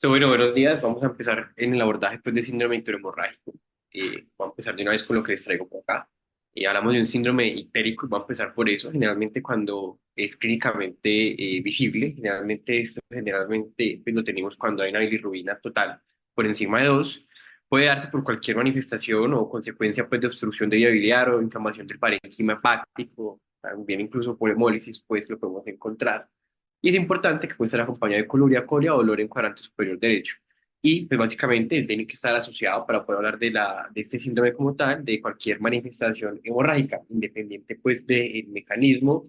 Bueno, buenos días. Vamos a empezar en el abordaje pues, de síndrome icterohemorrágico. Vamos a empezar de una vez con lo que les traigo por acá. Hablamos de un síndrome ictérico y vamos a empezar por eso. Generalmente cuando es clínicamente visible, generalmente pues, lo tenemos cuando hay una bilirrubina total por encima de 2. Puede darse por cualquier manifestación o consecuencia pues, de obstrucción de vía biliar o inflamación del parénquima hepático, también incluso por hemólisis, pues lo podemos encontrar. Y es importante que puede estar acompañado de coluria, colia o dolor en cuadrante superior derecho. Y pues básicamente tiene que estar asociado para poder hablar de este síndrome como tal, de cualquier manifestación hemorrágica, independiente pues del mecanismo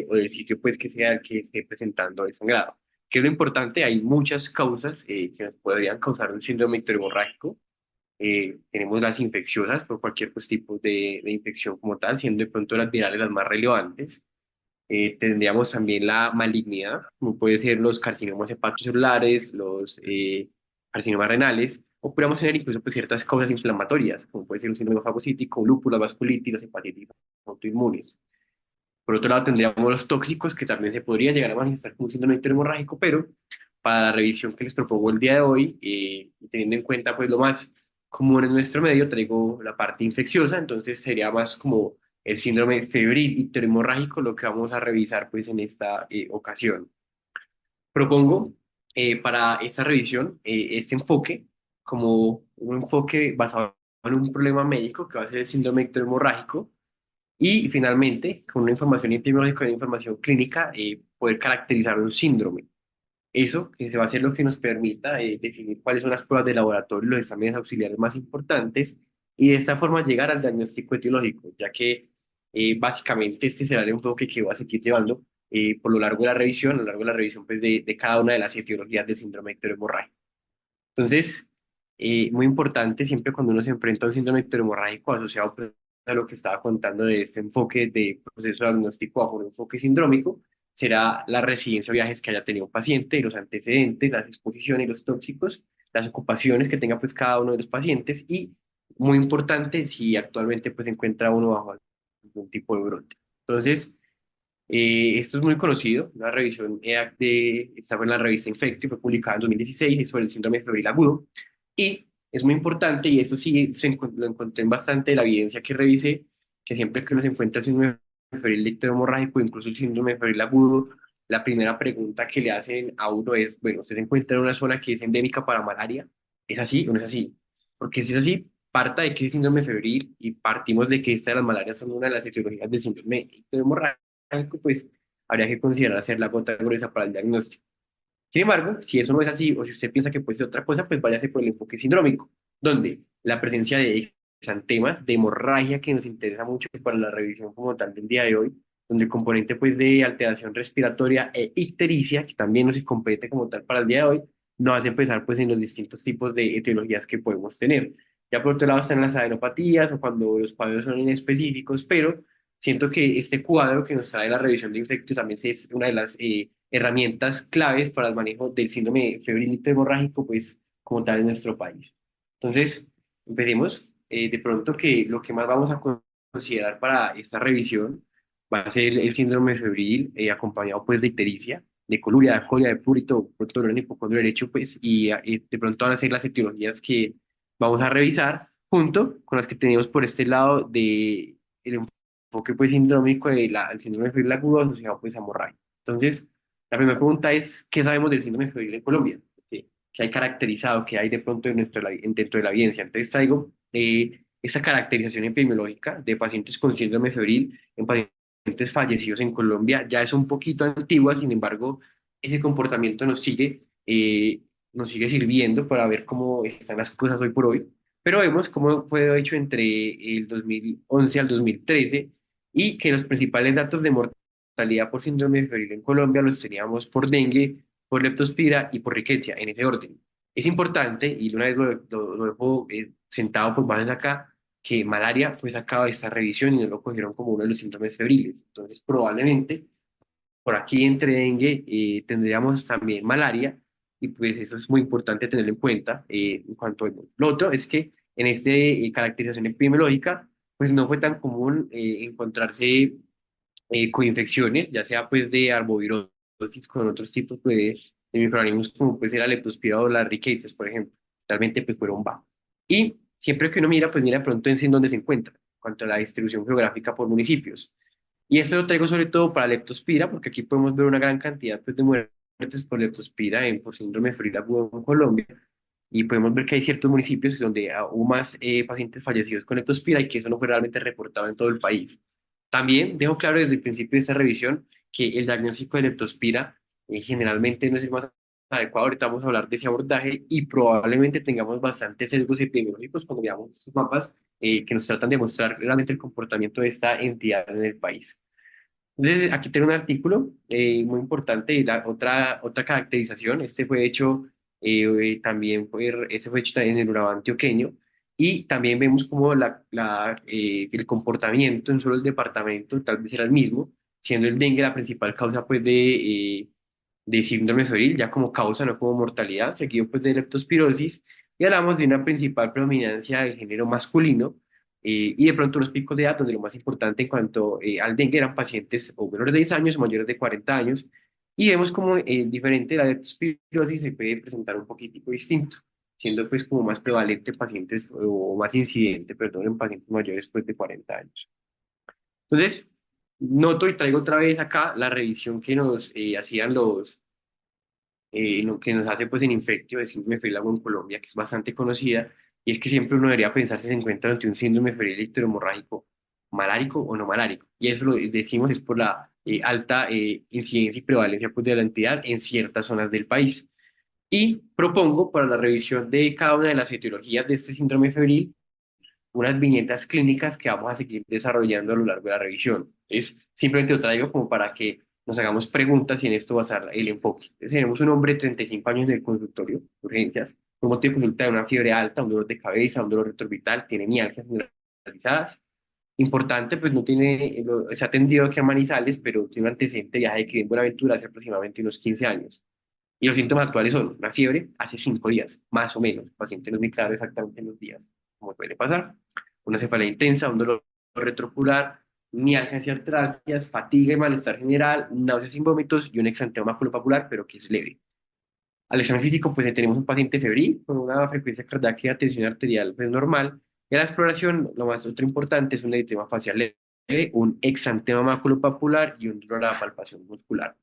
o del sitio pues que sea el que esté presentando el sangrado. ¿Qué es lo importante? Hay muchas causas que nos podrían causar un síndrome icterohemorrágico. Tenemos las infecciosas por cualquier pues, tipo de infección como tal, siendo de pronto las virales las más relevantes. Tendríamos también la malignidad, como puede ser los carcinomas hepatocelulares, los carcinomas renales, o podríamos tener incluso pues, ciertas causas inflamatorias, como puede ser un síndrome fagocítico, lúpula, vasculitis, las hepatitis autoinmunes. Por otro lado, tendríamos los tóxicos, que también se podrían llegar a manifestar como un síndrome hemorrágico, pero para la revisión que les propongo el día de hoy, y teniendo en cuenta pues lo más común en nuestro medio, traigo la parte infecciosa, entonces sería más como el síndrome febril icterohemorrágico lo que vamos a revisar pues en esta ocasión. Propongo para esta revisión este enfoque como un enfoque basado en un problema médico que va a ser el síndrome icterohemorrágico y finalmente, con una información epidemiológica y una información clínica, poder caracterizar un síndrome. Eso que se va a hacer lo que nos permita definir cuáles son las pruebas de laboratorio, los exámenes auxiliares más importantes y de esta forma llegar al diagnóstico etiológico, ya que básicamente este será el enfoque que voy a seguir llevando por lo largo de la revisión, a lo largo de la revisión pues, de cada una de las etiologías del síndrome icterohemorrágico. Entonces, muy importante siempre cuando uno se enfrenta a un síndrome icterohemorrágico asociado pues, a lo que estaba contando de este enfoque de proceso diagnóstico bajo un enfoque sindrómico, será la residencia o viajes que haya tenido un paciente, los antecedentes, las exposiciones, los tóxicos, las ocupaciones que tenga pues cada uno de los pacientes y, muy importante, si actualmente pues se encuentra uno bajo algún tipo de brote. Entonces, esto es muy conocido, una revisión esta fue en la revista Infectio, fue publicada en 2016, es sobre el síndrome febril agudo, y es muy importante, y eso sí lo encontré en bastante de la evidencia que revisé, que siempre que uno se encuentra el síndrome febril icterohemorrágico, incluso el síndrome febril agudo, la primera pregunta que le hacen a uno es, bueno, ¿usted se encuentra en una zona que es endémica para malaria? ¿Es así o no es así? Porque si es así, parta de que es síndrome febril y partimos de que esta de las malarias son una de las etiologías del síndrome icterohemorrágico pues habría que considerar hacer la gota gruesa para el diagnóstico. Sin embargo, si eso no es así, o si usted piensa que puede ser otra cosa, pues váyase por el enfoque sindrómico, donde la presencia de exantemas, de hemorragia, que nos interesa mucho para la revisión como tal del día de hoy, donde el componente pues de alteración respiratoria e ictericia, que también nos compete como tal para el día de hoy, nos hace empezar pues en los distintos tipos de etiologías que podemos tener. Ya por otro lado están las adenopatías o cuando los cuadros son inespecíficos, pero siento que este cuadro que nos trae la revisión de infectos también es una de las herramientas claves para el manejo del síndrome febril hemorrágico, pues como tal en nuestro país. Entonces, empecemos. De pronto que lo que más vamos a considerar para esta revisión va a ser el síndrome febril acompañado pues de ictericia, de coluria, de colia, de prurito, dolor en hipocondrio derecho, pues, y de pronto van a ser las etiologías que vamos a revisar junto con las que tenemos por este lado de el enfoque pues sindrómico del síndrome febril agudo asociado pues a hemorragia. Entonces, la primera pregunta es, ¿qué sabemos del síndrome febril en Colombia? ¿Qué hay caracterizado? ¿Qué hay de pronto dentro de la evidencia? Entonces traigo esta caracterización epidemiológica de pacientes con síndrome febril en pacientes fallecidos en Colombia. Ya es un poquito antigua, sin embargo, ese comportamiento nos sigue sirviendo para ver cómo están las cosas hoy por hoy. Pero vemos cómo fue hecho entre el 2011 al 2013 y que los principales datos de mortalidad por síndrome febril en Colombia los teníamos por dengue, por leptospira y por riqueza, en ese orden. Es importante, y una vez lo dejo sentado por bases acá, que malaria fue sacado de esta revisión y no lo cogieron como uno de los síndromes febriles. Entonces, probablemente por aquí entre dengue tendríamos también malaria, y pues eso es muy importante tenerlo en cuenta en cuanto a lo otro es que en esta caracterización epidemiológica, pues no fue tan común encontrarse con infecciones, ya sea pues de arbovirosis con otros tipos pues, de microorganismos como puede ser la leptospira o las rickettsias, por ejemplo. Realmente pues fueron bajas. Y siempre que uno mira, pues mira pronto en dónde se encuentra, en cuanto a la distribución geográfica por municipios. Y esto lo traigo sobre todo para leptospira, porque aquí podemos ver una gran cantidad pues, de muertes por leptospira por síndrome febril agudo en Colombia. Y podemos ver que hay ciertos municipios donde hubo más pacientes fallecidos con leptospira y que eso no fue realmente reportado en todo el país. También dejo claro desde el principio de esta revisión que el diagnóstico de leptospira generalmente no es el más adecuado. Ahorita vamos a hablar de ese abordaje y probablemente tengamos bastantes sesgos epidemiológicos cuando veamos estos mapas que nos tratan de mostrar realmente el comportamiento de esta entidad en el país. Entonces, aquí tengo un artículo muy importante y la otra caracterización. Este fue hecho este fue hecho también en el Urabá antioqueño y también vemos como el comportamiento en solo el departamento tal vez era el mismo, siendo el dengue la principal causa pues de síndrome febril, ya como causa, no como mortalidad, seguido pues de leptospirosis y hablamos de una principal predominancia del género masculino y de pronto unos picos de edad donde lo más importante en cuanto al dengue eran pacientes o menores de 10 años o mayores de 40 años y vemos como diferente la leptospirosis se puede presentar un poquitico distinto, siendo pues como más prevalente en pacientes o más incidente, perdón, en pacientes mayores pues de 40 años. Entonces, noto y traigo otra vez acá la revisión que nos hacían lo que nos hace pues en Infectio de síndrome febril agudo en Colombia, que es bastante conocida, y es que siempre uno debería pensar si se encuentra ante un síndrome febril hemorrágico malárico o no malárico. Y eso lo decimos es por la alta incidencia y prevalencia pues, de la entidad en ciertas zonas del país. Y propongo para la revisión de cada una de las etiologías de este síndrome febril unas viñetas clínicas que vamos a seguir desarrollando a lo largo de la revisión. Es simplemente lo traigo como para que nos hagamos preguntas y en esto basar el enfoque. Entonces, tenemos un hombre de 35 años en el consultorio de urgencias, un motivo de consulta de una fiebre alta, un dolor de cabeza, un dolor retroorbital, tiene mialgias generalizadas. Importante, pues no tiene, se ha atendido aquí a Manizales, pero tiene un antecedente de viaje de que en Buenaventura hace aproximadamente unos 15 años. Y los síntomas actuales son una fiebre hace 5 días, más o menos. El paciente no es muy claro exactamente en los días, como puede pasar. Una cefalea intensa, un dolor retrocular, mialgias y artralgias, fatiga y malestar general, náuseas sin vómitos y un exantema maculopapular, pero que es leve. Al examen físico, pues tenemos un paciente febril con una frecuencia cardíaca y tensión arterial pues, normal. Y a la exploración, lo más otro importante es un eritema facial leve, un exantema maculopapular y un dolor a la palpación muscular.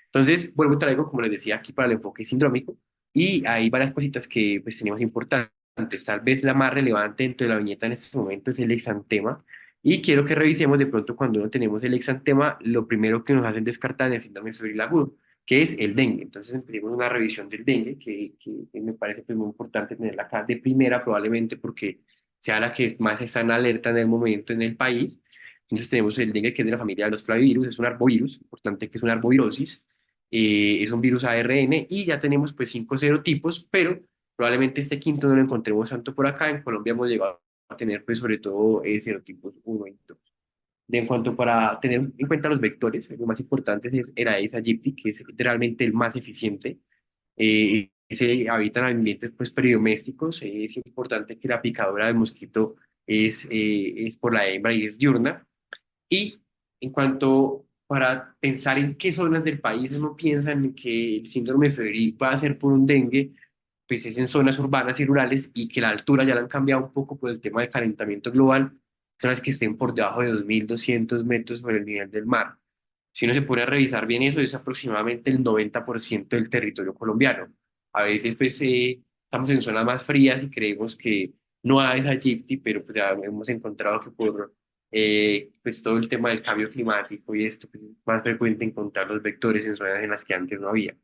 Entonces, vuelvo y traigo, como les decía, aquí para el enfoque sindrómico, y hay varias cositas que pues tenemos importantes. Tal vez la más relevante dentro de la viñeta en este momento es el exantema, y quiero que revisemos de pronto cuando no tenemos el exantema, lo primero que nos hacen descartar en el síndrome febril agudo, que es el dengue. Entonces empecemos una revisión del dengue, que me parece pues, muy importante tenerla acá de primera, probablemente porque sea la que más está en alerta en el momento en el país. Entonces tenemos el dengue que es de la familia de los flavivirus, es un arbovirus, importante que es una arbovirosis, es un virus ARN y ya tenemos pues 5 serotipos, pero probablemente este quinto no lo encontremos tanto por acá. En Colombia hemos llegado a tener pues sobre todo serotipos 1 y 2. De en cuanto para tener en cuenta los vectores, lo más importante es el Aedes aegypti, que es realmente el más eficiente. Se habitan en ambientes pues peridomésticos. Es importante que la picadura del mosquito es por la hembra y es diurna. Y en cuanto para pensar en qué zonas del país uno piensa en que el síndrome febril va a ser por un dengue, pues es en zonas urbanas y rurales y que la altura ya la han cambiado un poco por el tema del calentamiento global, zonas que estén por debajo de 2.200 metros sobre el nivel del mar. Si uno se pone a revisar bien eso, es aproximadamente el 90% del territorio colombiano. A veces pues estamos en zonas más frías y creemos que no hay esa gypsy, pero pues ya hemos encontrado que por pues todo el tema del cambio climático y esto, pues es más frecuente encontrar los vectores en zonas en las que antes no había.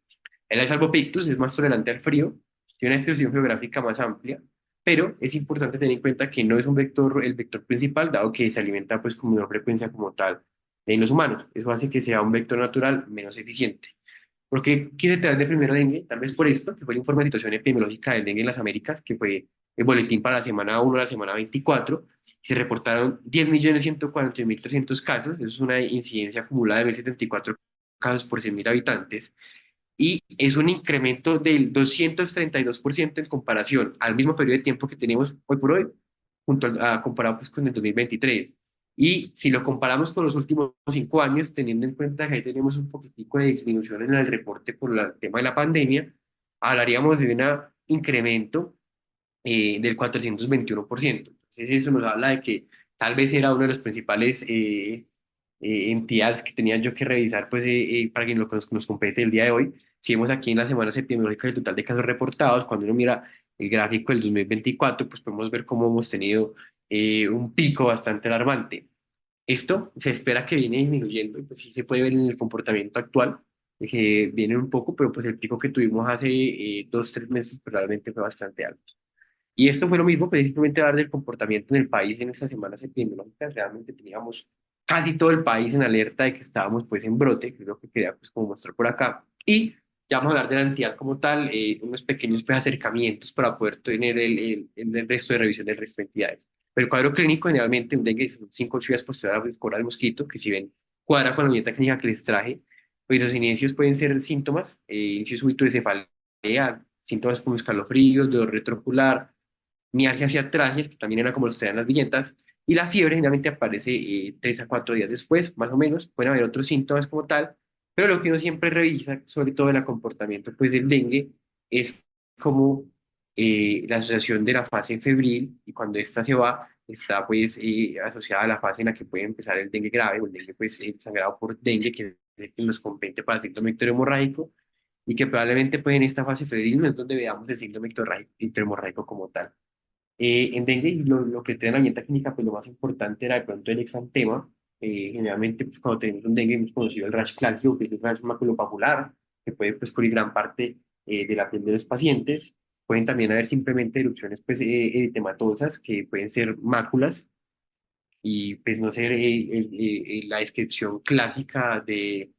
El Albopictus es más tolerante al frío, tiene una extensión geográfica más amplia, pero es importante tener en cuenta que no es un vector, el vector principal, dado que se alimenta pues con menor frecuencia como tal en los humanos. Eso hace que sea un vector natural menos eficiente. ¿Por qué quise traer de primero dengue? Tal vez por esto, que fue el informe de situación epidemiológica del dengue en las Américas, que fue el boletín para la semana 1 a la semana 24, y se reportaron 10.141.300 casos, eso es una incidencia acumulada de 1.074 casos por 100.000 habitantes, y es un incremento del 232% en comparación al mismo periodo de tiempo que tenemos hoy por hoy, comparado pues, con el 2023. Y si lo comparamos con los últimos 5 años, teniendo en cuenta que ahí tenemos un poquitico de disminución en el reporte por el tema de la pandemia, hablaríamos de un incremento del 421%. Entonces eso nos habla de que tal vez era uno de los principales entidades que tenía yo que revisar pues, para quien nos compete el día de hoy. Si vemos aquí en las semanas epidemiológicas el total de casos reportados, cuando uno mira el gráfico del 2024, pues podemos ver cómo hemos tenido un pico bastante alarmante. Esto se espera que viene disminuyendo, y pues sí se puede ver en el comportamiento actual, de que viene un poco, pero pues el pico que tuvimos hace 2, 3 meses probablemente fue bastante alto. Y esto fue lo mismo, pues simplemente hablar del comportamiento en el país en estas semanas epidemiológicas. Realmente teníamos casi todo el país en alerta de que estábamos pues en brote, que es lo que quería pues como mostrar por acá. Y ya vamos a hablar de la entidad como tal, unos pequeños pues acercamientos para poder tener el resto de revisión del resto de entidades. Pero el cuadro clínico generalmente un dengue son 5 lluvias posteriores a la escolar del mosquito, que si ven cuadra con la viñeta clínica que les traje, pues los inicios pueden ser síntomas, inicio súbito de cefalea, síntomas como escalofríos, dolor retrocular, mialgia y artralgias, que también era como los traían las viñetas, y la fiebre generalmente aparece 3 a 4 días después, más o menos. Pueden haber otros síntomas como tal, pero lo que uno siempre revisa, sobre todo en el comportamiento pues, del dengue, es como la asociación de la fase febril, y cuando esta se va, está pues asociada a la fase en la que puede empezar el dengue grave, o el dengue pues el sangrado por dengue, que es el que nos compete para el síndrome hemorrágico, y que probablemente pues en esta fase febril no es donde veamos el síndrome hemorrágico como tal. En dengue, lo que trae la dieta clínica, pues lo más importante era de pronto el exantema. Generalmente, pues, cuando tenemos un dengue, hemos conocido el rash clásico, que es el rash maculopapular, que puede pues, cubrir gran parte de la piel de los pacientes. Pueden también haber simplemente erupciones pues, eritematosas, que pueden ser máculas, y pues no ser la descripción clásica de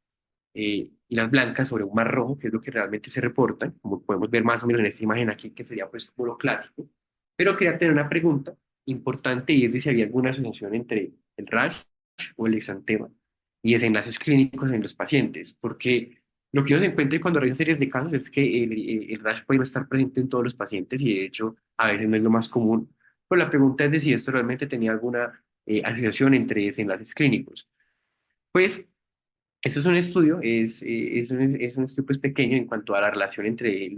hilas blancas sobre un mar rojo, que es lo que realmente se reporta, como podemos ver más o menos en esta imagen aquí, que sería pues como lo clásico. Pero quería tener una pregunta importante, y es de si había alguna asociación entre el rash o el exantema y desenlaces clínicos en los pacientes, porque lo que uno se encuentra cuando realiza series de casos es que el rash puede no estar presente en todos los pacientes, y de hecho a veces no es lo más común. Pero la pregunta es de si esto realmente tenía alguna asociación entre desenlaces clínicos. Pues esto es un estudio, es un estudio pues, pequeño en cuanto a la relación entre el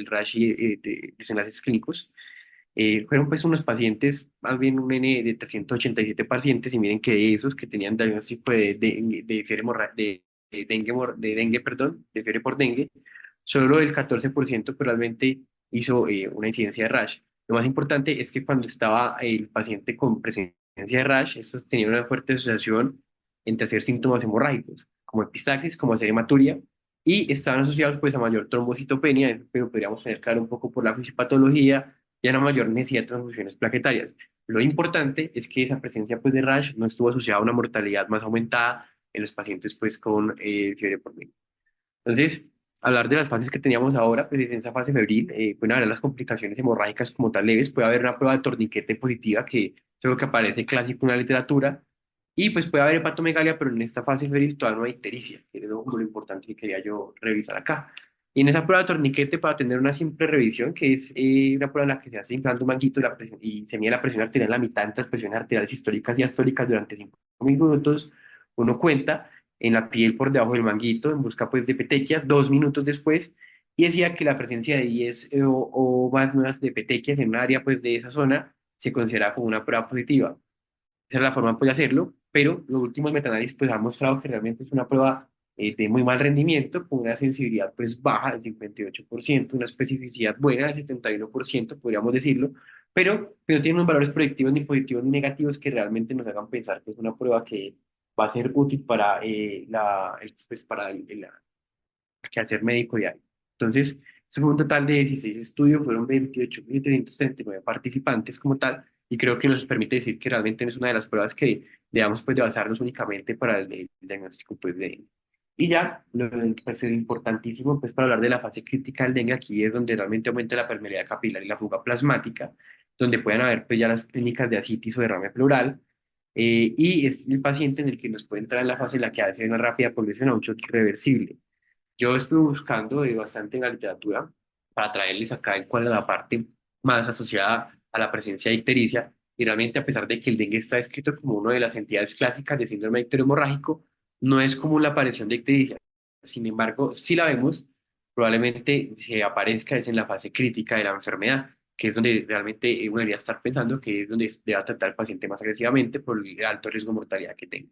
rash y desenlaces clínicos. Fueron pues unos pacientes, más bien un N de 387 pacientes, y miren que de esos que tenían diagnóstico de fiebre de dengue, perdón, de fiebre por dengue, solo el 14% probablemente hizo una incidencia de rash. Lo más importante es que cuando estaba el paciente con presencia de rash, estos tenían una fuerte asociación entre hacer síntomas hemorrágicos, como epistaxis, como hacer hematuria, y estaban asociados pues a mayor trombocitopenia, pero podríamos tener claro un poco por la fisiopatología y a una mayor necesidad de transfusiones plaquetarias. Lo importante es que esa presencia pues, de rash no estuvo asociada a una mortalidad más aumentada en los pacientes pues, con fiebre por dengue. Entonces, hablar de las fases que teníamos ahora, pues en esa fase febril, pueden haber las complicaciones hemorrágicas como tal leves, puede haber una prueba de torniquete positiva, que es lo que aparece clásico en la literatura, y pues puede haber hepatomegalia, pero en esta fase febril todavía no hay ictericia, que es como lo importante que quería yo revisar acá. Y en esa prueba de torniquete, para tener una simple revisión, que es una prueba en la que se hace inflando un manguito y se mide la presión arterial en la mitad entre las presiones arteriales sistólicas y diastólicas durante 5 minutos, uno cuenta en la piel por debajo del manguito en busca pues de petequias 2 minutos después, y decía que la presencia de 10 o más nuevas de petequias en un área pues de esa zona se considera como una prueba positiva. Esa es la forma pues, de hacerlo, pero los últimos metaanálisis pues han mostrado que realmente es una prueba de muy mal rendimiento, con una sensibilidad pues baja del 58%, una especificidad buena del 71%, podríamos decirlo, pero no tiene unos valores predictivos ni positivos ni negativos que realmente nos hagan pensar que es una prueba que va a ser útil para, pues, para el quehacer médico diario. Entonces, esto fue un total de 16 estudios, fueron 28.739 participantes como tal, y creo que nos permite decir que realmente no es una de las pruebas que debamos pues, de basarnos únicamente para el diagnóstico pues, de. Y ya, pues, es importantísimo pues, para hablar de la fase crítica del dengue, aquí es donde realmente aumenta la permeabilidad capilar y la fuga plasmática, donde pueden haber pues, ya las clínicas de asitis o derrame pleural, y es el paciente en el que nos puede entrar en la fase en la que hace una rápida progresión a un choque irreversible. Yo estuve buscando bastante en la literatura para traerles acá cuál es la parte más asociada a la presencia de ictericia, y realmente a pesar de que el dengue está descrito como una de las entidades clásicas de síndrome hemorrágico, no es común la aparición de ictericia. Sin embargo, si la vemos, probablemente se aparezca es en la fase crítica de la enfermedad, que es donde realmente uno debería estar pensando que es donde se debe tratar al paciente más agresivamente por el alto riesgo de mortalidad que tenga.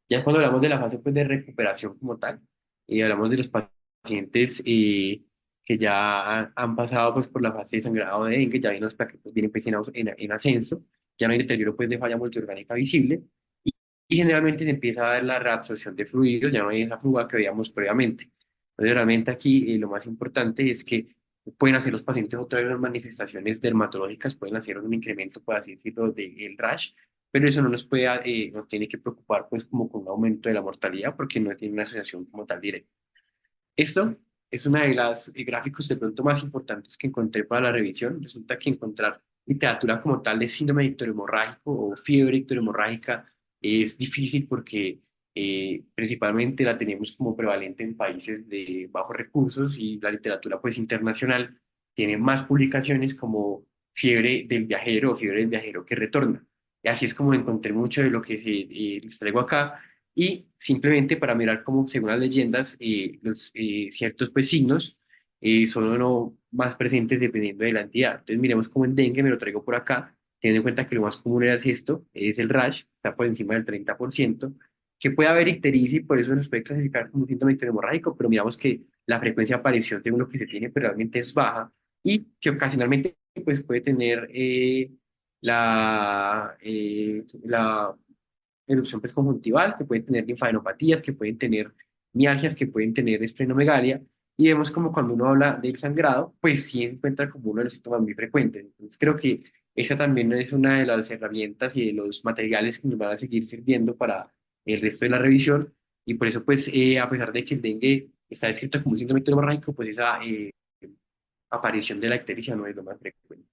Ya cuando hablamos de la fase pues, de recuperación como tal, y hablamos de los pacientes que ya han pasado pues, por la fase de sangrado de dengue, ya hay unos plaquetas bien empecinados en ascenso, ya no hay deterioro pues, de falla multiorgánica visible, y generalmente se empieza a dar la reabsorción de fluidos, ya no hay esa fuga que veíamos previamente. Entonces, realmente aquí lo más importante es que pueden hacer los pacientes otra vez unas manifestaciones dermatológicas, pueden hacer un incremento, por así decirlo, del rash, pero eso no nos tiene que preocupar pues como con un aumento de la mortalidad porque no tiene una asociación como tal directa. Esto es una de las gráficos de pronto más importantes que encontré para la revisión. Resulta que encontrar literatura como tal de síndrome icterohemorrágico o fiebre icterohemorrágica es difícil porque principalmente la tenemos como prevalente en países de bajos recursos y la literatura pues internacional tiene más publicaciones como fiebre del viajero o fiebre del viajero que retorna. Y así es como encontré mucho de lo que les traigo acá y simplemente para mirar cómo, según las leyendas, los ciertos pues, signos son o no más presentes dependiendo de la entidad. Entonces miremos como en dengue, me lo traigo por acá, teniendo en cuenta que lo más común era esto, es el rash, está por encima del 30%, que puede haber ictericia y por eso nos puede clasificar como un síntoma hemorrágico, pero miramos que la frecuencia de aparición según lo que se tiene pues, realmente es baja y que ocasionalmente pues, puede tener la erupción pues, conjuntival, que pueden tener linfadenopatías, que pueden tener mialgias, que pueden tener esplenomegalia, y vemos como cuando uno habla del sangrado, pues sí encuentra como uno de los síntomas muy frecuentes. Entonces creo que esa también es una de las herramientas y de los materiales que nos van a seguir sirviendo para el resto de la revisión, y por eso pues a pesar de que el dengue está descrito como un síndrome hemorrágico, pues esa aparición de la ictericia no es lo más frecuente.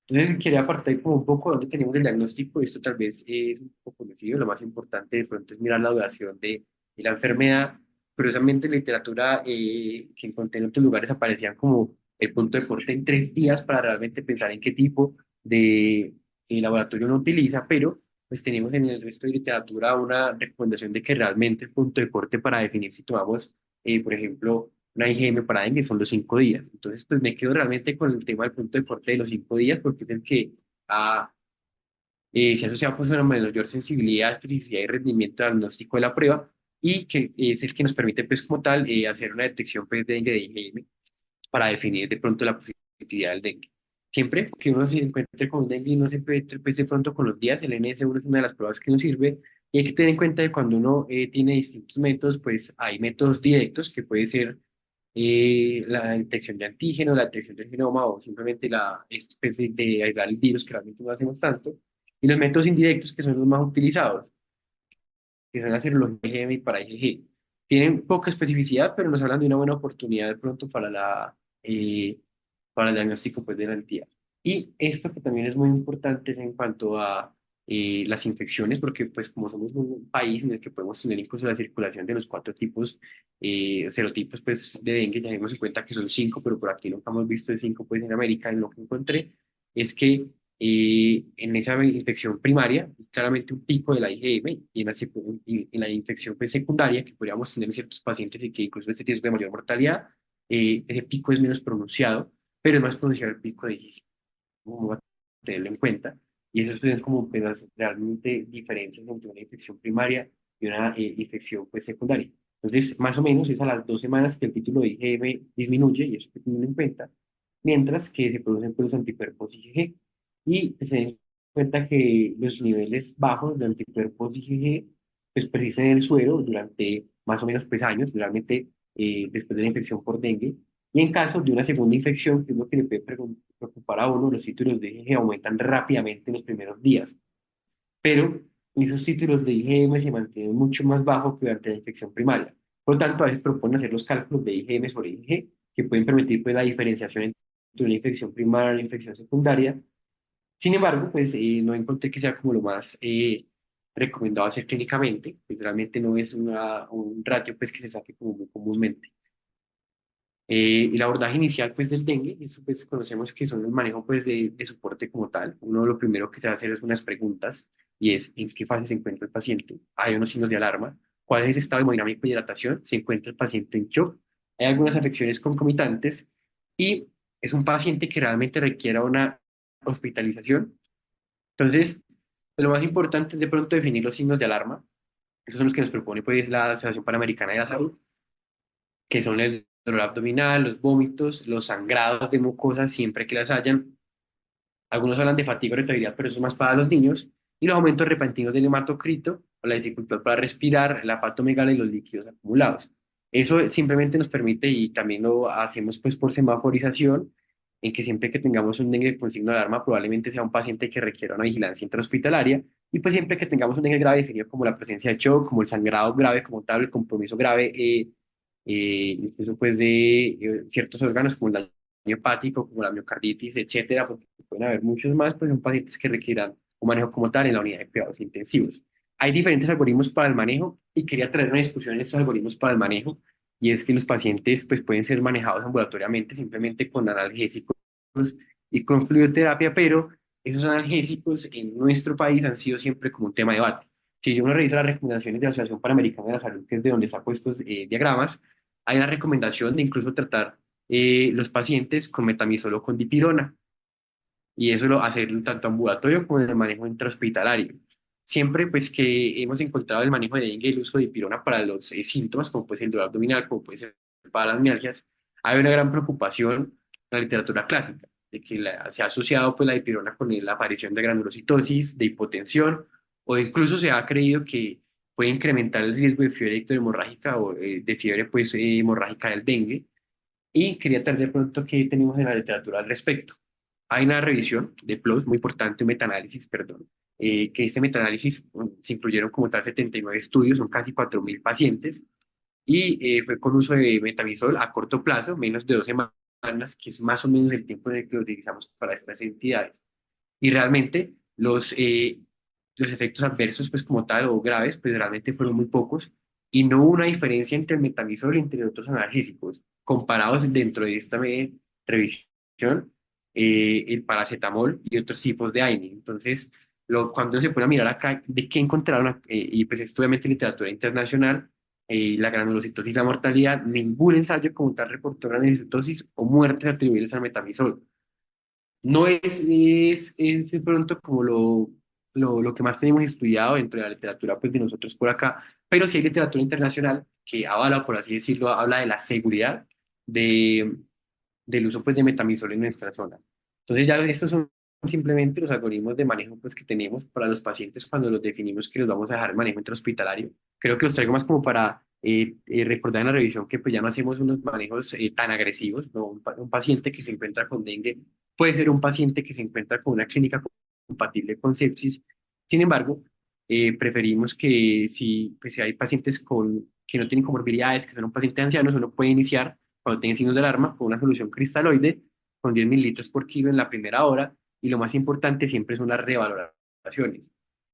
Entonces, quería partir como un poco de dónde tenemos el diagnóstico. Esto tal vez es un poco conocido. Lo más importante de pronto es mirar la duración de la enfermedad. Curiosamente, en literatura que encontré en otros lugares aparecían como el punto de corte en 3 días para realmente pensar en qué tipo de laboratorio uno utiliza, pero pues tenemos en el resto de literatura una recomendación de que realmente el punto de corte para definir si tomamos, por ejemplo, una IgM para dengue son los 5 días. Entonces, pues me quedo realmente con el tema del punto de corte de los 5 días porque es el que ha, se ha asociado pues, a una mayor sensibilidad, especificidad y rendimiento diagnóstico de la prueba y que es el que nos permite pues como tal hacer una detección pues, de dengue de IgM para definir de pronto la positividad del dengue. Siempre que uno se encuentre con un dengue y no se encuentre pues, de pronto con los días, el NS1 es una de las pruebas que nos sirve y hay que tener en cuenta que cuando uno tiene distintos métodos, pues hay métodos directos que puede ser la detección de antígeno, la detección del genoma o simplemente la especie de aislar el virus que realmente no hacemos tanto, y los métodos indirectos que son los más utilizados, que son la serología IgM y para IgG. Tienen poca especificidad, pero nos hablan de una buena oportunidad de pronto para el diagnóstico pues, de la entidad. Y esto que también es muy importante es en cuanto a las infecciones, porque pues como somos un país en el que podemos tener incluso la circulación de los 4 tipos, serotipos pues, de dengue, ya tenemos en cuenta que son 5, pero por aquí nunca hemos visto de 5 pues, en América, en lo que encontré, es que en esa infección primaria, claramente un pico de la IgM y en la infección pues, secundaria que podríamos tener en ciertos pacientes y que incluso este riesgo de mayor mortalidad, ese pico es menos pronunciado, pero es más pronunciado el pico de IgG, como va a tenerlo en cuenta. Y eso es como pues, realmente diferencias entre una infección primaria y una infección pues, secundaria. Entonces, más o menos es a las 2 semanas que el título de IgM disminuye, y eso hay que tenerlo en cuenta, mientras que se producen pues, los anticuerpos IgG. Y se den cuenta que los niveles bajos de anticuerpos IgG pues, persisten en el suero durante más o menos pues, años, realmente después de la infección por dengue. Y en caso de una segunda infección, que es lo que le puede preocupar a uno, los títulos de IgG aumentan rápidamente en los primeros días, pero esos títulos de IgM se mantienen mucho más bajos que durante la infección primaria. Por lo tanto, a veces proponen hacer los cálculos de IgM sobre IgG, que pueden permitir pues, la diferenciación entre una infección primaria y una infección secundaria. Sin embargo, pues no encontré que sea como lo más recomendado hacer clínicamente, pues realmente no es un ratio pues, que se saque como muy comúnmente. El abordaje inicial pues del dengue, eso pues conocemos que son el manejo pues de soporte como tal. Uno lo primero que se va a hacer es unas preguntas y es en qué fase se encuentra el paciente. Hay unos signos de alarma. ¿Cuál es ese estado hemodinámico y hidratación? ¿Se encuentra el paciente en shock? Hay algunas afecciones concomitantes y es un paciente que realmente requiera una hospitalización. Entonces, lo más importante es de pronto definir los signos de alarma. Esos son los que nos propone pues la Asociación Panamericana de la Salud, que son el dolor abdominal, los vómitos, los sangrados de mucosas siempre que las hayan. Algunos hablan de fatiga o irritabilidad, pero eso es más para los niños. Y los aumentos repentinos del hematocrito, o la dificultad para respirar, la patomegalia y los líquidos acumulados. Eso simplemente nos permite, y también lo hacemos pues por semaforización, en que siempre que tengamos un dengue con signo de alarma, probablemente sea un paciente que requiera una vigilancia intrahospitalaria. Y pues siempre que tengamos un dengue grave definido como la presencia de shock, como el sangrado grave como tal, el compromiso grave, incluso pues de ciertos órganos como el daño hepático, como la miocarditis, etcétera, porque pueden haber muchos más, pues son pacientes que requieran un manejo como tal en la unidad de cuidados intensivos. Hay diferentes algoritmos para el manejo y quería traer una discusión en estos algoritmos para el manejo, y es que los pacientes pues pueden ser manejados ambulatoriamente simplemente con analgésicos y con fluidoterapia, pero esos analgésicos en nuestro país han sido siempre como un tema de debate. Si uno revisa las recomendaciones de la Asociación Panamericana de la Salud, que es de donde está puestos diagramas, hay una recomendación de incluso tratar los pacientes con metamizol o con dipirona, y eso lo hacerlo tanto ambulatorio como en el manejo intrahospitalario. Siempre pues que hemos encontrado el manejo de dengue y el uso de dipirona para los síntomas, como puede ser el dolor abdominal, como puede ser para las mialgias, hay una gran preocupación en la literatura clásica, de que se ha asociado pues la dipirona con la aparición de granulocitosis, de hipotensión, o incluso se ha creído que puede incrementar el riesgo de fiebre hemorrágica o de fiebre pues hemorrágica del dengue. Y quería traer de pronto qué tenemos en la literatura al respecto. Hay una revisión de PLOS muy importante, un metaanálisis, perdón, que este metaanálisis se incluyeron como tal 79 estudios, son casi 4.000 pacientes, y fue con uso de metamizol a corto plazo, menos de 2 semanas, que es más o menos el tiempo en el que lo utilizamos para estas entidades. Y realmente los efectos adversos, pues como tal, o graves, pues realmente fueron muy pocos, y no hubo una diferencia entre el metamizol y entre otros analgésicos. Comparados dentro de esta revisión, el paracetamol y otros tipos de AINE. Entonces, cuando se pone a mirar acá de qué encontraron, y pues esto obviamente literatura internacional, la granulocitosis y la mortalidad, ningún ensayo como tal reportó granulocitosis o muertes atribuibles al metamizol. No es de pronto como lo que más tenemos estudiado dentro de la literatura pues, de nosotros por acá, pero sí hay literatura internacional que avala, por así decirlo, habla de la seguridad de, del uso pues, de metamizol en nuestra zona. Entonces ya estos son simplemente los algoritmos de manejo pues, que tenemos para los pacientes cuando los definimos que los vamos a dejar en manejo intrahospitalario. Creo que los traigo más como para recordar en la revisión que pues ya no hacemos unos manejos tan agresivos, ¿no? Un paciente que se encuentra con dengue puede ser un paciente que se encuentra con una clínica compatible con sepsis. Sin embargo, preferimos que si hay pacientes que no tienen comorbilidades, que son un paciente ancianos, uno puede iniciar cuando tienen signos de alarma con una solución cristaloide con 10 mililitros por kilo en la primera hora, y lo más importante siempre son las revaloraciones.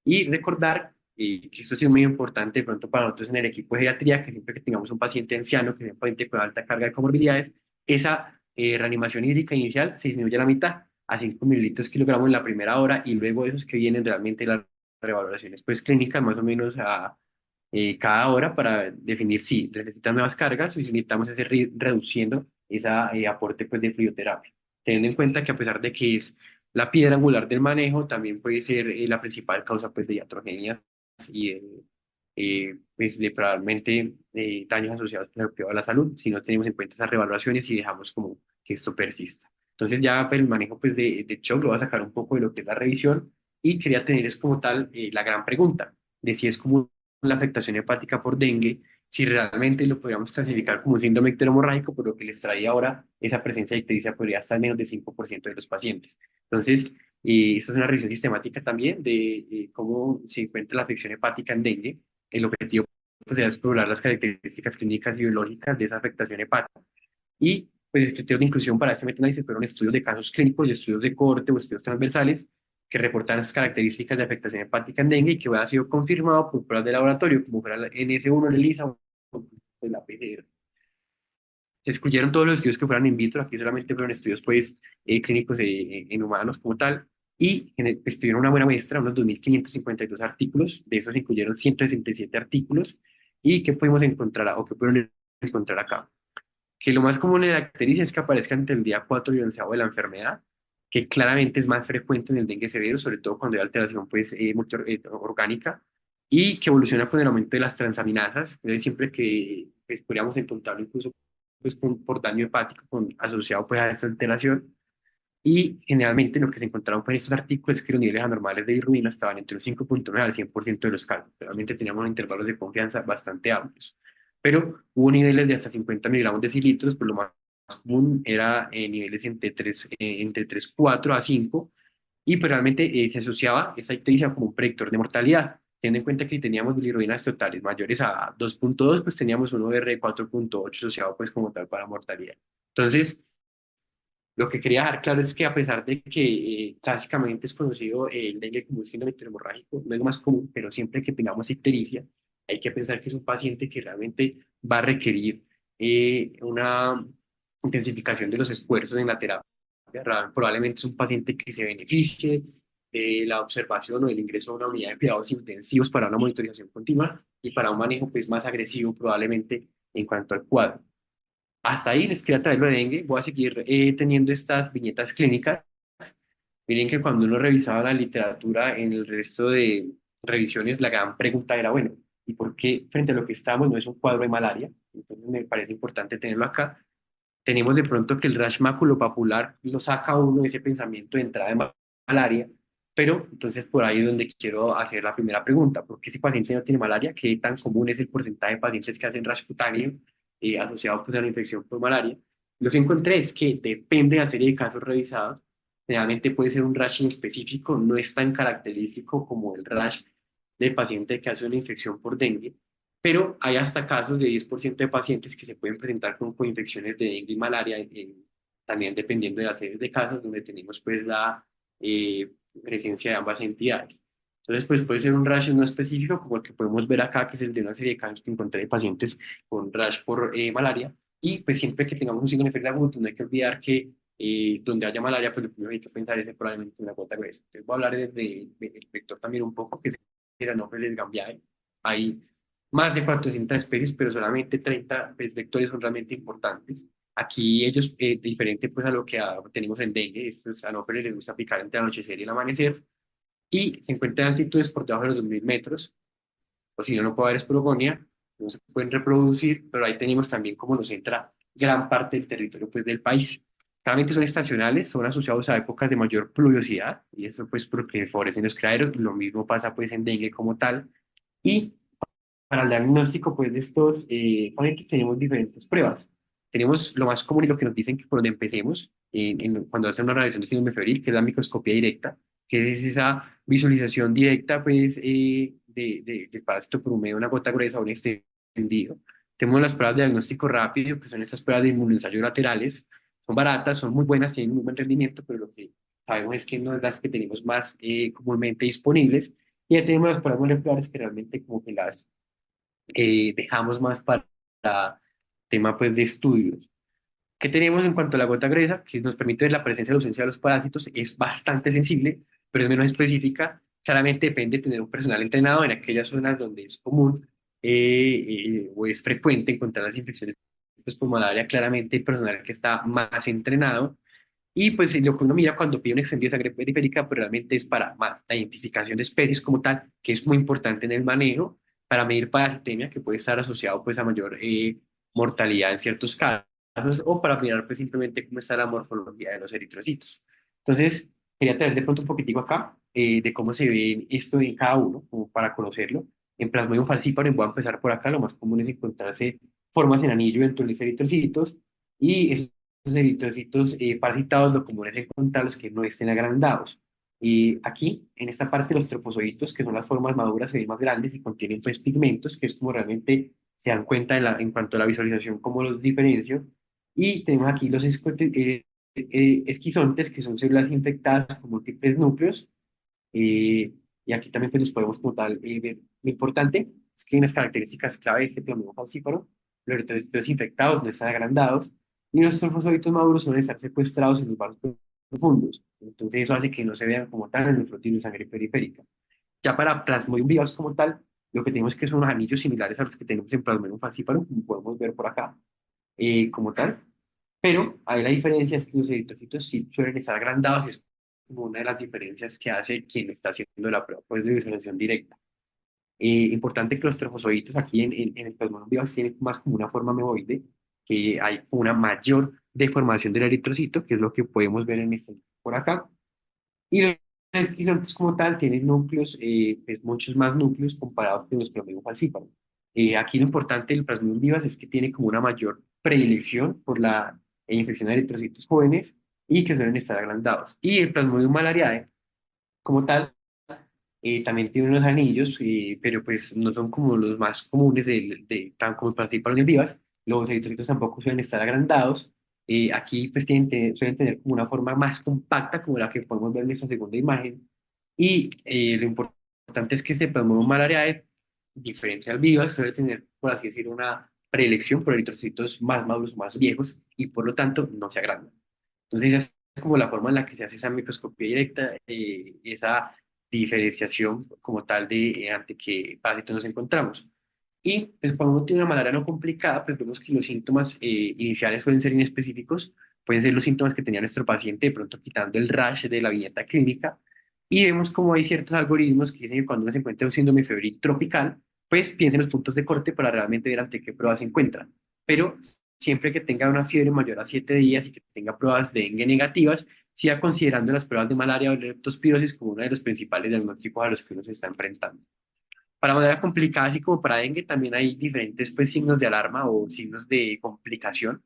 Y recordar que esto sí es muy importante de pronto para nosotros en el equipo de geriatría, que siempre que tengamos un paciente anciano, que sea un paciente con alta carga de comorbilidades, esa reanimación hídrica inicial se disminuye a la mitad, a 5 mililitros kilogramos en la primera hora, y luego esos que vienen realmente las revaloraciones pues clínicas más o menos cada hora para definir si necesitan nuevas cargas o si necesitamos ese reduciendo ese aporte pues, de fluidoterapia. Teniendo en cuenta que a pesar de que es la piedra angular del manejo, también puede ser la principal causa pues, de iatrogenias y pues, de probablemente daños asociados pues, al cuidado de la salud, si no tenemos en cuenta esas revaluaciones y dejamos como que esto persista. Entonces ya pues, el manejo pues, de shock lo va a sacar un poco de lo que es la revisión, y quería tener es como tal la gran pregunta de si es como la afectación hepática por dengue, si realmente lo podríamos clasificar como un síndrome icteromorrágico, por lo que les traía ahora, esa presencia de ictericia podría estar en menos de 5% de los pacientes. Entonces, esta es una revisión sistemática también de cómo se encuentra la afección hepática en dengue. El objetivo pues, era explorar las características clínicas y biológicas de esa afectación hepática. Y pues, el criterio de inclusión para este metaanálisis fueron estudios de casos clínicos y estudios de cohorte o estudios transversales que reportan las características de afectación hepática en dengue y que hubiera sido confirmado por pruebas de laboratorio, como fuera la NS1, el ELISA o pues, la PCR. Se excluyeron todos los estudios que fueran in vitro, aquí solamente fueron estudios pues, clínicos en humanos como tal, y pues, tuvieron una buena muestra, unos 2.552 artículos, de esos se incluyeron 167 artículos, y ¿qué pudimos encontrar o qué pudieron encontrar acá? Que lo más común en la ictericia es que aparezca entre el día 4 y 11 de la enfermedad, que claramente es más frecuente en el dengue severo, sobre todo cuando hay alteración pues, orgánica, y que evoluciona con el aumento de las transaminasas. Entonces, siempre que pues, podríamos encontrarlo incluso pues, por daño hepático asociado pues, a esta alteración. Y generalmente lo que se encontraron pues, en estos artículos es que los niveles anormales de bilirrubina estaban entre un 5,9 al 100% de los casos. Realmente teníamos intervalos de confianza bastante amplios. Pero hubo niveles de hasta 50 miligramos de cilitros, pues lo más común era niveles entre 3 4 a 5, y pues realmente se asociaba esta ictericia como un predictor de mortalidad. Teniendo en cuenta que si teníamos bilirrubinas totales mayores a 2,2, pues teníamos un OR de 4,8 asociado pues como tal para mortalidad. Entonces, lo que quería dejar claro es que a pesar de que clásicamente es conocido el dengue como un síndrome hemorrágico, no es lo más común, pero siempre que tengamos ictericia, hay que pensar que es un paciente que realmente va a requerir una intensificación de los esfuerzos en la terapia. Probablemente es un paciente que se beneficie de la observación o del ingreso a una unidad de cuidados intensivos para una monitorización continua y para un manejo pues, más agresivo probablemente en cuanto al cuadro. Hasta ahí les quería traer lo de dengue. Voy a seguir teniendo estas viñetas clínicas. Miren que cuando uno revisaba la literatura en el resto de revisiones, la gran pregunta era, bueno, ¿y por qué frente a lo que estamos no es un cuadro de malaria? Entonces me parece importante tenerlo acá. Tenemos de pronto que el rash maculopapular lo saca uno de ese pensamiento de entrada de malaria, pero entonces por ahí es donde quiero hacer la primera pregunta. ¿Por qué si paciente no tiene malaria? ¿Qué tan común es el porcentaje de pacientes que hacen rash cutáneo asociado pues, a la infección por malaria? Lo que encontré es que depende de la serie de casos revisados. Realmente puede ser un rash en específico, no es tan característico como el rash del paciente que hace una infección por dengue, pero hay hasta casos de 10% de pacientes que se pueden presentar con coinfecciones de dengue y malaria, también dependiendo de las series de casos, donde tenemos pues la presencia de ambas entidades. Entonces, pues puede ser un rash no específico, como el que podemos ver acá, que es el de una serie de casos que encontré de pacientes con rash por malaria. Y pues siempre que tengamos un signo de fiebre agudo, no hay que olvidar que donde haya malaria, pues lo primero que hay que pensar es probablemente una gota gruesa. Entonces voy a hablar desde el vector también un poco, que es el Anopheles gambiae. Hay más de 400 especies, pero solamente 30 vectores son realmente importantes. Aquí ellos, diferente pues a lo que tenemos en dengue, estos anófeles les gusta picar entre el anochecer y el amanecer, y se encuentran en altitudes por debajo de los 2.000 metros, o si no, no puede haber esporogonia, no se pueden reproducir, pero ahí tenemos también cómo nos entra gran parte del territorio pues, del país. Claramente son estacionales, son asociados a épocas de mayor pluviosidad, y eso pues porque favorecen los criaderos, lo mismo pasa pues en dengue como tal, y para el diagnóstico pues, de estos pacientes tenemos diferentes pruebas. Tenemos lo más común y lo que nos dicen que por donde empecemos, cuando hacen una radiación de síndrome febril, que es la microscopía directa, que es esa visualización directa pues, del parásito por medio de una gota gruesa o un extendido. Tenemos las pruebas de diagnóstico rápido, que son estas pruebas de inmunoensayo laterales. Son baratas, son muy buenas, tienen muy buen rendimiento, pero lo que sabemos es que no es las que tenemos más comúnmente disponibles. Y ya tenemos las pruebas moleculares que realmente como que las dejamos más para tema pues, de estudios. ¿Qué tenemos en cuanto a la gota gruesa? Que nos permite ver la presencia o la ausencia de los parásitos. Es bastante sensible, pero es menos específica. Claramente depende de tener un personal entrenado en aquellas zonas donde es común o es frecuente encontrar las infecciones pues, por malaria. Claramente el personal que está más entrenado. Y pues lo que uno mira cuando pide un extendido de sangre periférica, pues realmente es para más la identificación de especies como tal, que es muy importante en el manejo, para medir parasitemia, que puede estar asociado pues a mayor mortalidad en ciertos casos, o para mirar pues simplemente cómo está la morfología de los eritrocitos. Entonces, quería traer de pronto un poquitico acá de cómo se ve esto en cada uno, como para conocerlo. En plasmodium falciparum, voy a empezar por acá, lo más común es encontrarse formas en anillo dentro de los eritrocitos, y los eritrocitos parasitados, lo común es encontrarlos que no estén agrandados. Y aquí, en esta parte, los trofozoitos, que son las formas maduras, se ven más grandes y contienen pues pigmentos, que es como realmente se dan cuenta en cuanto a la visualización, cómo los diferencio. Y tenemos aquí los esquizontes, que son células infectadas con múltiples núcleos. eh, y aquí también pues, los podemos como tal ver. Lo importante es que hay unas características clave de este plasmodium falciparum, los eritrocitos infectados no están agrandados y los trofosforitos maduros suelen estar secuestrados en los vasos profundos. Entonces eso hace que no se vean como tal en el flujo de sangre periférica. Ya para Plasmodium vivax como tal, lo que tenemos que son unos anillos similares a los que tenemos en Plasmodium falciparum, como podemos ver por acá, como tal. Pero ahí la diferencia es que los eritrocitos sí suelen estar agrandados y es como una de las diferencias que hace quien está haciendo la prueba pues, de visualización directa. Importante que los trofosoditos aquí en el Plasmodium vivax tienen más como una forma memoide, que hay una mayor deformación del eritrocito, que es lo que podemos ver en este por acá. Y los esquizontes como tal tienen núcleos, pues muchos más núcleos comparados con los Plasmodium falciparum. Aquí lo importante del Plasmodium vivax es que tiene como una mayor predilección por la infección de eritrocitos jóvenes y que suelen estar agrandados. Y el Plasmodium malariae como tal también tiene unos anillos, pero pues no son como los más comunes tan como el Plasmodium vivax. Los eritrocitos tampoco suelen estar agrandados. Aquí pues suelen tener como una forma más compacta, como la que podemos ver en esta segunda imagen. Y lo importante es que este Plasmodium malariae, diferente al vivax, suele tener, por así decir, una predilección por eritrocitos más maduros, más viejos, y por lo tanto no se agrandan. Entonces, esa es como la forma en la que se hace esa microscopía directa, esa diferenciación como tal de ante qué parásito nos encontramos. Y pues cuando uno tiene una malaria no complicada, pues vemos que los síntomas iniciales suelen ser inespecíficos, pueden ser los síntomas que tenía nuestro paciente, de pronto quitando el rash de la viñeta clínica, y vemos como hay ciertos algoritmos que dicen que cuando uno se encuentra un síndrome febril tropical, pues piensa en los puntos de corte para realmente ver ante qué pruebas se encuentra. Pero siempre que tenga una fiebre mayor a 7 días y que tenga pruebas de dengue negativas, siga considerando las pruebas de malaria o leptospirosis como uno de los principales diagnósticos a los que uno se está enfrentando. Para manera complicada, así como para dengue, también hay diferentes pues, signos de alarma o signos de complicación.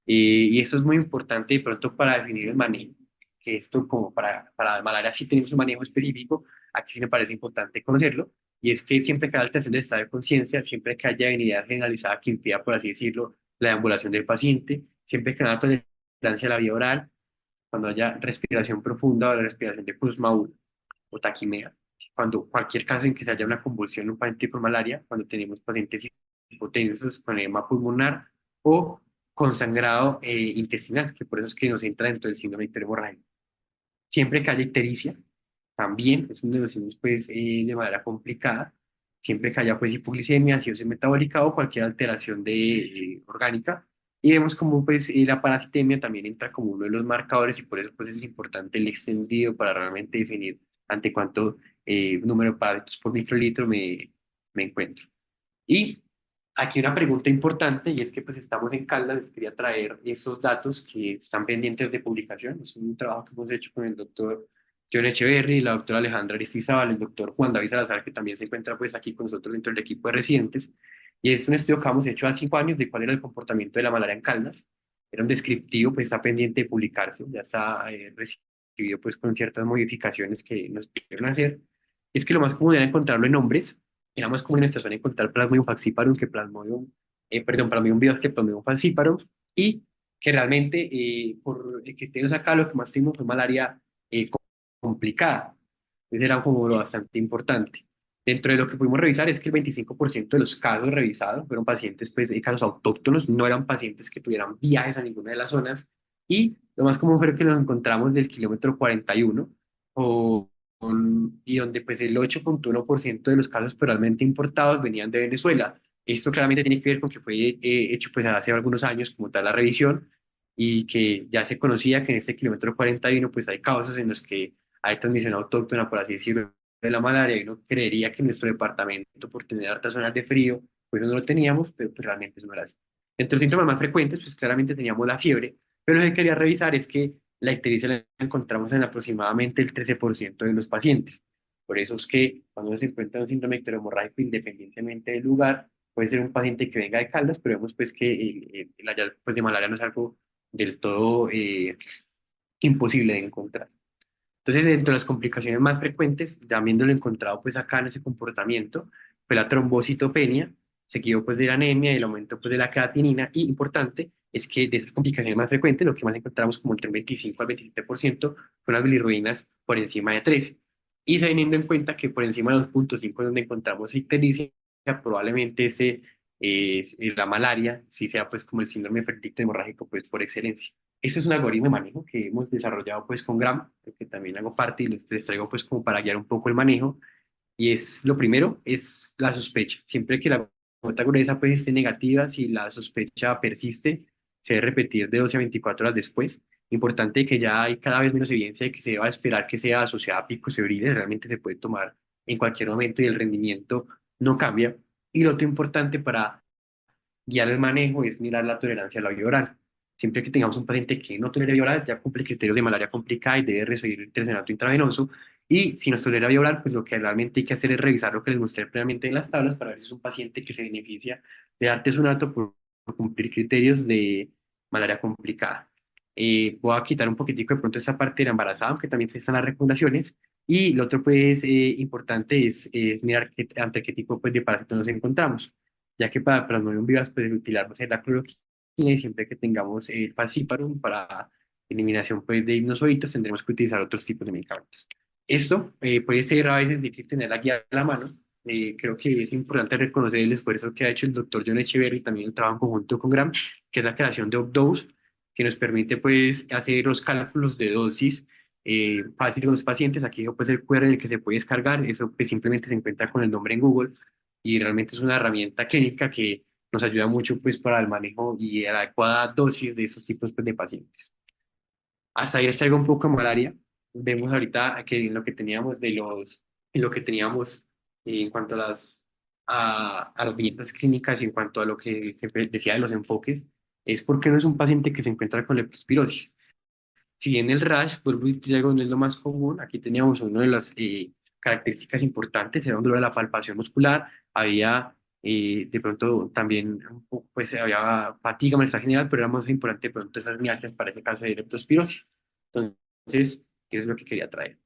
Y esto es muy importante de pronto para definir el manejo, que esto como para malaria sí tenemos un manejo específico, aquí sí me parece importante conocerlo, y es que siempre que haya alteración del estado de conciencia, siempre que haya debilidad generalizada que impida, por así decirlo, la deambulación del paciente, siempre que haya tolerancia a la vía oral, cuando haya respiración profunda o la respiración de Kussmaul o taquimea, cuando cualquier caso en que se haya una convulsión en un paciente con malaria, cuando tenemos pacientes hipotensos con edema pulmonar o con sangrado intestinal, que por eso es que nos entra dentro del síndrome hemorrágico. Siempre que haya ictericia, también es uno de los signos pues, de manera complicada. Siempre que haya pues, hipoglicemia, acidosis metabólica o cualquier alteración orgánica. Y vemos como pues, la parasitemia también entra como uno de los marcadores y por eso pues, es importante el extendido para realmente definir ante cuánto número de parásitos por microlitro me encuentro. Y aquí una pregunta importante y es que pues estamos en Caldas, les quería traer esos datos que están pendientes de publicación. Es un trabajo que hemos hecho con el doctor John Echeverry, la doctora Alejandra Aristizábal, el doctor Juan David Salazar, que también se encuentra pues aquí con nosotros dentro del equipo de residentes. Y es un estudio que hemos hecho hace 5 años de cuál era el comportamiento de la malaria en Caldas. Era un descriptivo, pues está pendiente de publicarse, ya está recibido pues con ciertas modificaciones que nos pidieron hacer. Es que lo más común era encontrarlo en hombres, era más común en nuestra zona encontrar Plasmodium falciparum que Plasmodium, perdón, Plasmodium vivax que Plasmodium falciparum, y que realmente por criterios acá lo que más tuvimos fue malaria complicada. Entonces era como lo bastante importante. Dentro de lo que pudimos revisar es que el 25% de los casos revisados fueron pacientes, pues, casos autóctonos, no eran pacientes que tuvieran viajes a ninguna de las zonas, y lo más común fue que nos encontramos del kilómetro 41, o y donde pues el 8,1% de los casos realmente importados venían de Venezuela. Esto claramente tiene que ver con que fue hecho pues hace algunos años como tal la revisión y que ya se conocía que en este kilómetro 41 pues hay casos en los que hay transmisión autóctona, por así decirlo, de la malaria y uno creería que en nuestro departamento por tener hartas zonas de frío pues no lo teníamos, pero pues, realmente eso no era así. Entre los síntomas más frecuentes pues claramente teníamos la fiebre, pero lo que quería revisar es que la ictericia la encontramos en aproximadamente el 13% de los pacientes. Por eso es que cuando se encuentra un síndrome icteromorrágico, independientemente del lugar, puede ser un paciente que venga de Caldas, pero vemos pues que el hallazgo pues, de malaria no es algo del todo imposible de encontrar. Entonces, dentro de las complicaciones más frecuentes, ya habiéndolo encontrado pues acá en ese comportamiento, fue la trombocitopenia, seguido pues de la anemia y el aumento pues de la creatinina, y importante es que de esas complicaciones más frecuentes, lo que más encontramos como entre un 25 al 27% son las bilirrubinas por encima de 3. Y teniendo en cuenta que por encima de 2,5 es donde encontramos ictericia, probablemente ese la malaria, si sea pues como el síndrome fértil hemorrágico pues por excelencia. Este es un algoritmo de manejo que hemos desarrollado pues con Gram, que también hago parte y les traigo pues como para guiar un poco el manejo. Y es, lo primero es la sospecha. Siempre que la gota gruesa pues esté negativa, si la sospecha persiste, se debe repetir de 12 a 24 horas después. Importante que ya hay cada vez menos evidencia de que se va a esperar que sea asociada a picos febriles, realmente se puede tomar en cualquier momento y el rendimiento no cambia. Y lo otro importante para guiar el manejo es mirar la tolerancia a la vía oral. Siempre que tengamos un paciente que no tolera vía oral, ya cumple criterios de malaria complicada y debe recibir tercenato intravenoso. Y si nos tolera vía oral, pues lo que realmente hay que hacer es revisar lo que les mostré previamente en las tablas para ver si es un paciente que se beneficia de artesonato por cumplir criterios de malaria complicada. Voy a quitar un poquitico de pronto esa parte de la embarazada, aunque también están las recomendaciones. Y lo otro, pues, importante es mirar ante qué tipo pues, de parásito nos encontramos, ya que para Plasmodium vivas pues utilizamos la cloroquina y siempre que tengamos el falciparum para eliminación pues de hipnozoitos tendremos que utilizar otros tipos de medicamentos. Esto puede ser a veces difícil tener la guía a la mano. Creo que es importante reconocer el esfuerzo que ha hecho el doctor John Echeverry y también el trabajo en conjunto con Graham, que es la creación de Opdose, que nos permite pues hacer los cálculos de dosis fácil con los pacientes. Aquí pues el QR en el que se puede descargar, eso pues simplemente se encuentra con el nombre en Google y realmente es una herramienta clínica que nos ayuda mucho pues para el manejo y la adecuada dosis de esos tipos pues, de pacientes. Hasta ahí está algo un poco de malaria. Vemos ahorita que en lo que teníamos en lo que teníamos en cuanto a a las viñetas clínicas y en cuanto a lo que se decía de los enfoques, es porque no es un paciente que se encuentra con leptospirosis. Si bien el rash, vuelvo y te digo, no es lo más común, aquí teníamos una de las características importantes, era un dolor de la palpación muscular, había de pronto también un poco, pues había fatiga, malestar general, pero era más importante de pronto esas mialgias para ese caso de leptospirosis. Entonces, ¿qué es lo que quería traer?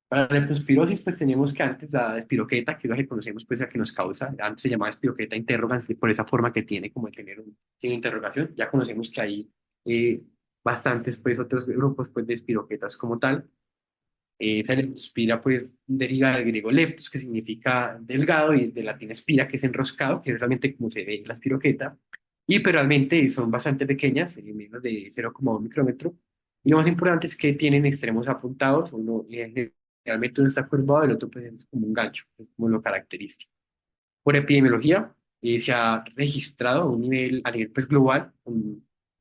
Para la leptospirosis, pues teníamos que antes la espiroqueta, que es la que conocemos, pues la que nos causa, antes se llamaba espiroqueta interrogans, por esa forma que tiene, como de tener un signo de interrogación. Ya conocemos que hay eh, bastantes, pues, otros grupos, pues, de espiroquetas como tal. Esa leptospira, pues, deriva del griego leptos, que significa delgado, y del latín spira, que es enroscado, que es realmente como se ve la espiroqueta. Y pero realmente son bastante pequeñas, menos de 0,1 micrómetro. Y lo más importante es que tienen extremos apuntados, uno realmente uno está curvado, el otro pues es como un gancho, es como lo característico. Por epidemiología, se ha registrado a nivel pues global,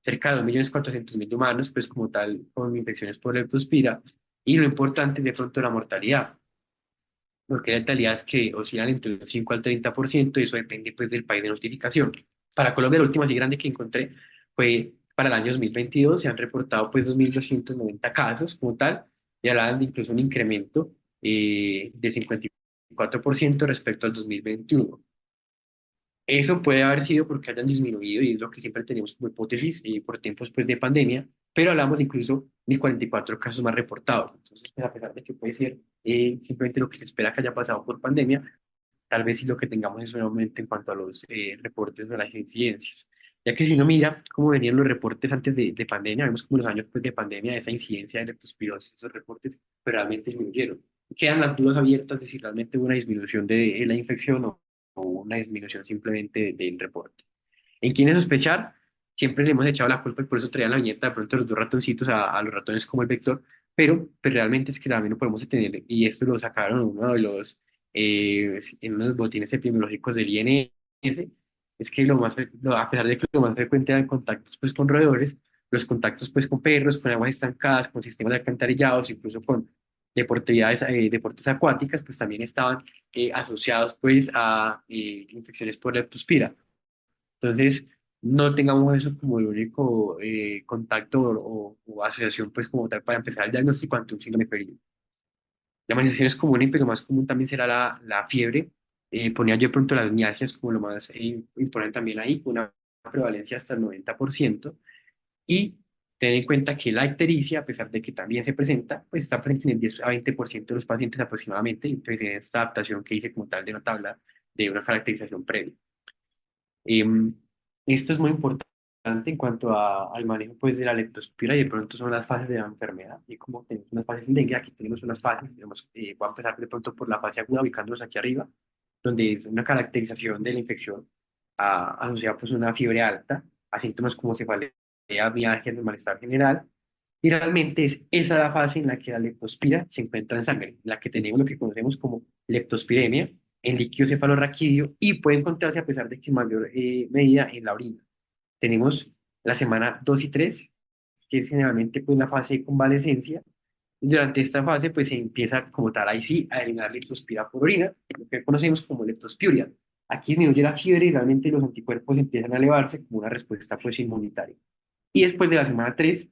cerca de 2.400.000 humanos, pues como tal, con infecciones por leptospira, y lo importante es de pronto la mortalidad, porque hay letalidades que oscilan entre el 5 al 30%, y eso depende pues del país de notificación. Para Colombia, la última así grande que encontré fue para el año 2022, se han reportado pues 2.290 casos como tal, y hablaban de incluso un incremento de 54% respecto al 2021. Eso puede haber sido porque hayan disminuido, y es lo que siempre tenemos como hipótesis, por tiempos pues, de pandemia, pero hablamos incluso de 44 casos más reportados. Entonces, pues, a pesar de que puede ser simplemente lo que se espera que haya pasado por pandemia, tal vez sí lo que tengamos es un aumento en cuanto a los reportes de las incidencias. Ya que si uno mira cómo venían los reportes antes de pandemia, vemos como los años pues, de pandemia, esa incidencia de leptospirosis, esos reportes pues, realmente disminuyeron. Quedan las dudas abiertas de si realmente hubo una disminución de la infección o una disminución simplemente del reporte. ¿En quiénes sospechar? Siempre le hemos echado la culpa y por eso traía la viñeta de pronto los dos ratoncitos a los ratones como el vector, pero pues realmente es que también lo podemos tener, y esto lo sacaron en uno de los botines epidemiológicos del INS, es que a pesar de que lo más frecuente eran contactos pues con roedores, los contactos pues con perros, con aguas estancadas, con sistemas de alcantarillados, incluso con deportes acuáticas, pues también estaban asociados pues a infecciones por leptospira. Entonces, no tengamos eso como el único contacto o asociación, pues como tal, para empezar el diagnóstico ante un síndrome febrile. La manifestación es común, pero más común también será la fiebre. Ponía yo de pronto las mialgias como lo más importante también ahí, una prevalencia hasta el 90%. Y ten en cuenta que la ictericia, a pesar de que también se presenta, pues está presente en el 10 a 20% de los pacientes aproximadamente. Entonces, en esta adaptación que hice como tal de una tabla de una caracterización previa. Em, Esto es muy importante en cuanto al manejo pues, de la leptospira, y de pronto son las fases de la enfermedad. Y como tenemos unas fases en dengue, aquí tenemos unas fases. Voy a empezar de pronto por la fase aguda, ubicándonos aquí arriba, donde es una caracterización de la infección asociada pues a una fiebre alta, a síntomas como cefalea, mialgia, malestar general. Y realmente es esa la fase en la que la leptospira se encuentra en sangre, en la que tenemos lo que conocemos como leptospiremia en líquido cefalorraquídeo y puede encontrarse a pesar de que en mayor medida en la orina. Tenemos la semana 2 y 3 que es generalmente pues la fase de convalecencia. Y durante esta fase pues se empieza como tal ahí sí a eliminar leptospira por orina, lo que conocemos como leptospiuria. Aquí disminuye la fiebre y realmente los anticuerpos empiezan a elevarse como una respuesta pues inmunitaria. Y después de la semana 3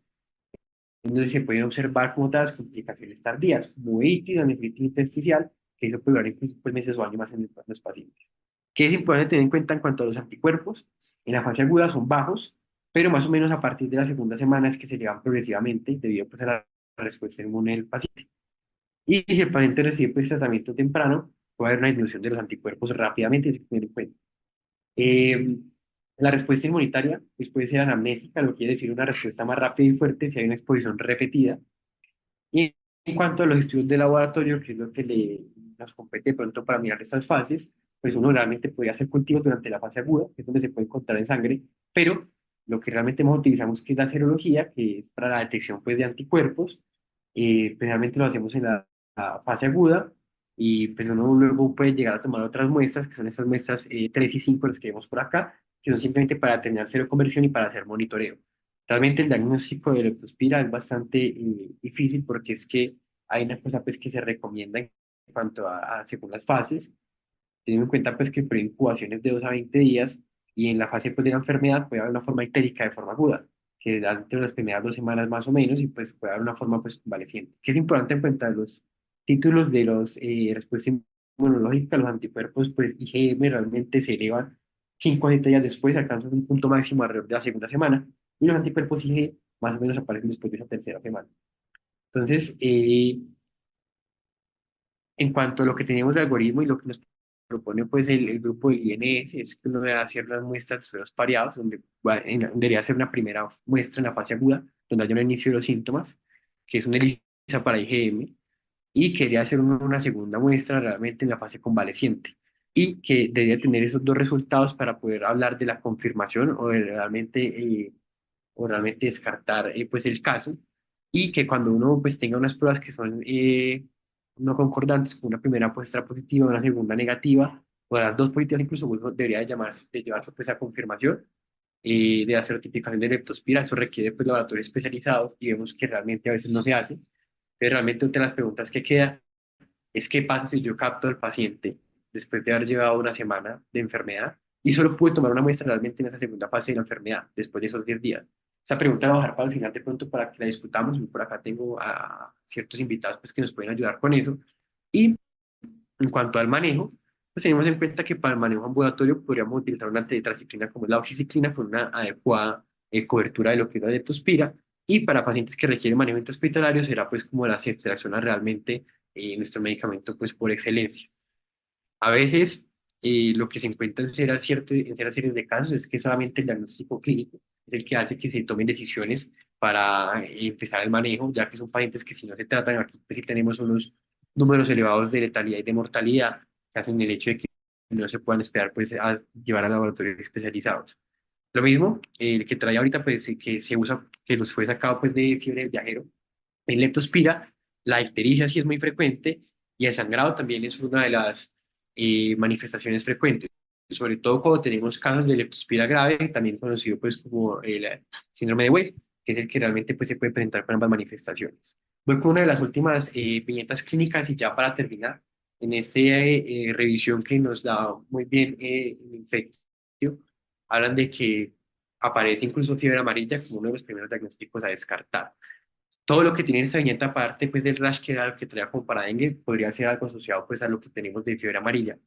donde se pueden observar como otras complicaciones tardías, como itis, la nefritis intersticial, que eso puede durar incluso pues, meses o años más en los pacientes. ¿Qué es importante tener en cuenta en cuanto a los anticuerpos? En la fase aguda son bajos, pero más o menos a partir de la segunda semana es que se llevan progresivamente debido pues, a la respuesta inmune del paciente. Y si el paciente recibe pues, tratamiento temprano, puede haber una disminución de los anticuerpos rápidamente, hay que tener en cuenta. Eh, la respuesta inmunitaria pues, puede ser anamnésica, lo que quiere decir una respuesta más rápida y fuerte si hay una exposición repetida. Y en cuanto a los estudios de laboratorio, que es lo que nos compete de pronto para mirar estas fases, pues uno realmente podría hacer cultivos durante la fase aguda, que es donde se puede encontrar en sangre, pero lo que realmente más utilizamos que es la serología, que es para la detección pues, de anticuerpos, generalmente lo hacemos en la fase aguda y pues uno luego puede llegar a tomar otras muestras, que son estas muestras 3 y 5 las que vemos por acá, que son simplemente para determinar seroconversión y para hacer monitoreo. Realmente el diagnóstico de leptospira es bastante difícil porque es que hay una cosa pues, que se recomienda en cuanto a según las fases, teniendo en cuenta pues, que el incubación es de 2 a 20 días y en la fase pues, de la enfermedad puede haber una forma itérica de forma aguda, que da entre las primeras 2 semanas más o menos y pues puede haber una forma pues, convaleciente. Que es importante en cuenta los títulos de los respuestas inmunológicas, los anticuerpos pues IgM realmente se elevan 5 a 7 días después, alcanzan un punto máximo alrededor de la segunda semana y los anticuerpos IgE más o menos aparecen después de esa tercera semana. Entonces, en cuanto a lo que teníamos de algoritmo y lo que nos propone pues el grupo del INS, es que uno debe hacer las muestras de sueros pareados, donde debería hacer una primera muestra en la fase aguda, donde haya un inicio de los síntomas, que es una ELISA para IgM, y quería hacer una segunda muestra realmente en la fase convaleciente, y que debería tener esos dos resultados para poder hablar de la confirmación o realmente descartar pues el caso y que cuando uno pues tenga unas pruebas que son no concordantes con una primera muestra positiva, una segunda negativa o las dos positivas incluso uno debería de llevarse pues a confirmación de la certificación de leptospira. Eso requiere pues laboratorios especializados y vemos que realmente a veces no se hace, pero realmente otra de las preguntas que queda es qué pasa si yo capto al paciente después de haber llevado una semana de enfermedad y solo pude tomar una muestra realmente en esa segunda fase de la enfermedad, después de esos 10 días. Esa pregunta la voy a dejar para el final de pronto para que la discutamos. Y por acá tengo a ciertos invitados pues, que nos pueden ayudar con eso. Y en cuanto al manejo, pues tenemos en cuenta que para el manejo ambulatorio podríamos utilizar una tetraciclina como la oxiciclina con una adecuada cobertura de lo que es la leptospira. Y para pacientes que requieren manejo hospitalario será pues como la ceftriaxona realmente nuestro medicamento pues por excelencia. A veces lo que se encuentra en ciertas series de casos es que solamente el diagnóstico clínico es el que hace que se tomen decisiones para empezar el manejo, ya que son pacientes que si no se tratan, aquí pues sí tenemos unos números elevados de letalidad y de mortalidad que hacen el hecho de que no se puedan esperar pues a llevar a laboratorios especializados. Lo mismo, el que trae ahorita pues que se usa, que nos fue sacado pues de fiebre del viajero, el leptospira, la ictericia sí es muy frecuente y el sangrado también es una de las manifestaciones frecuentes, sobre todo cuando tenemos casos de leptospira grave, también conocido pues como el síndrome de West, que es el que realmente pues, se puede presentar con ambas manifestaciones. Voy con una de las últimas viñetas clínicas y ya para terminar, en esta revisión que nos da muy bien el infeccio, hablan de que aparece incluso fiebre amarilla como uno de los primeros diagnósticos a descartar. Todo lo que tiene esa viñeta aparte pues del rash que era el que traía como para dengue podría ser algo asociado pues a lo que tenemos de fiebre amarilla.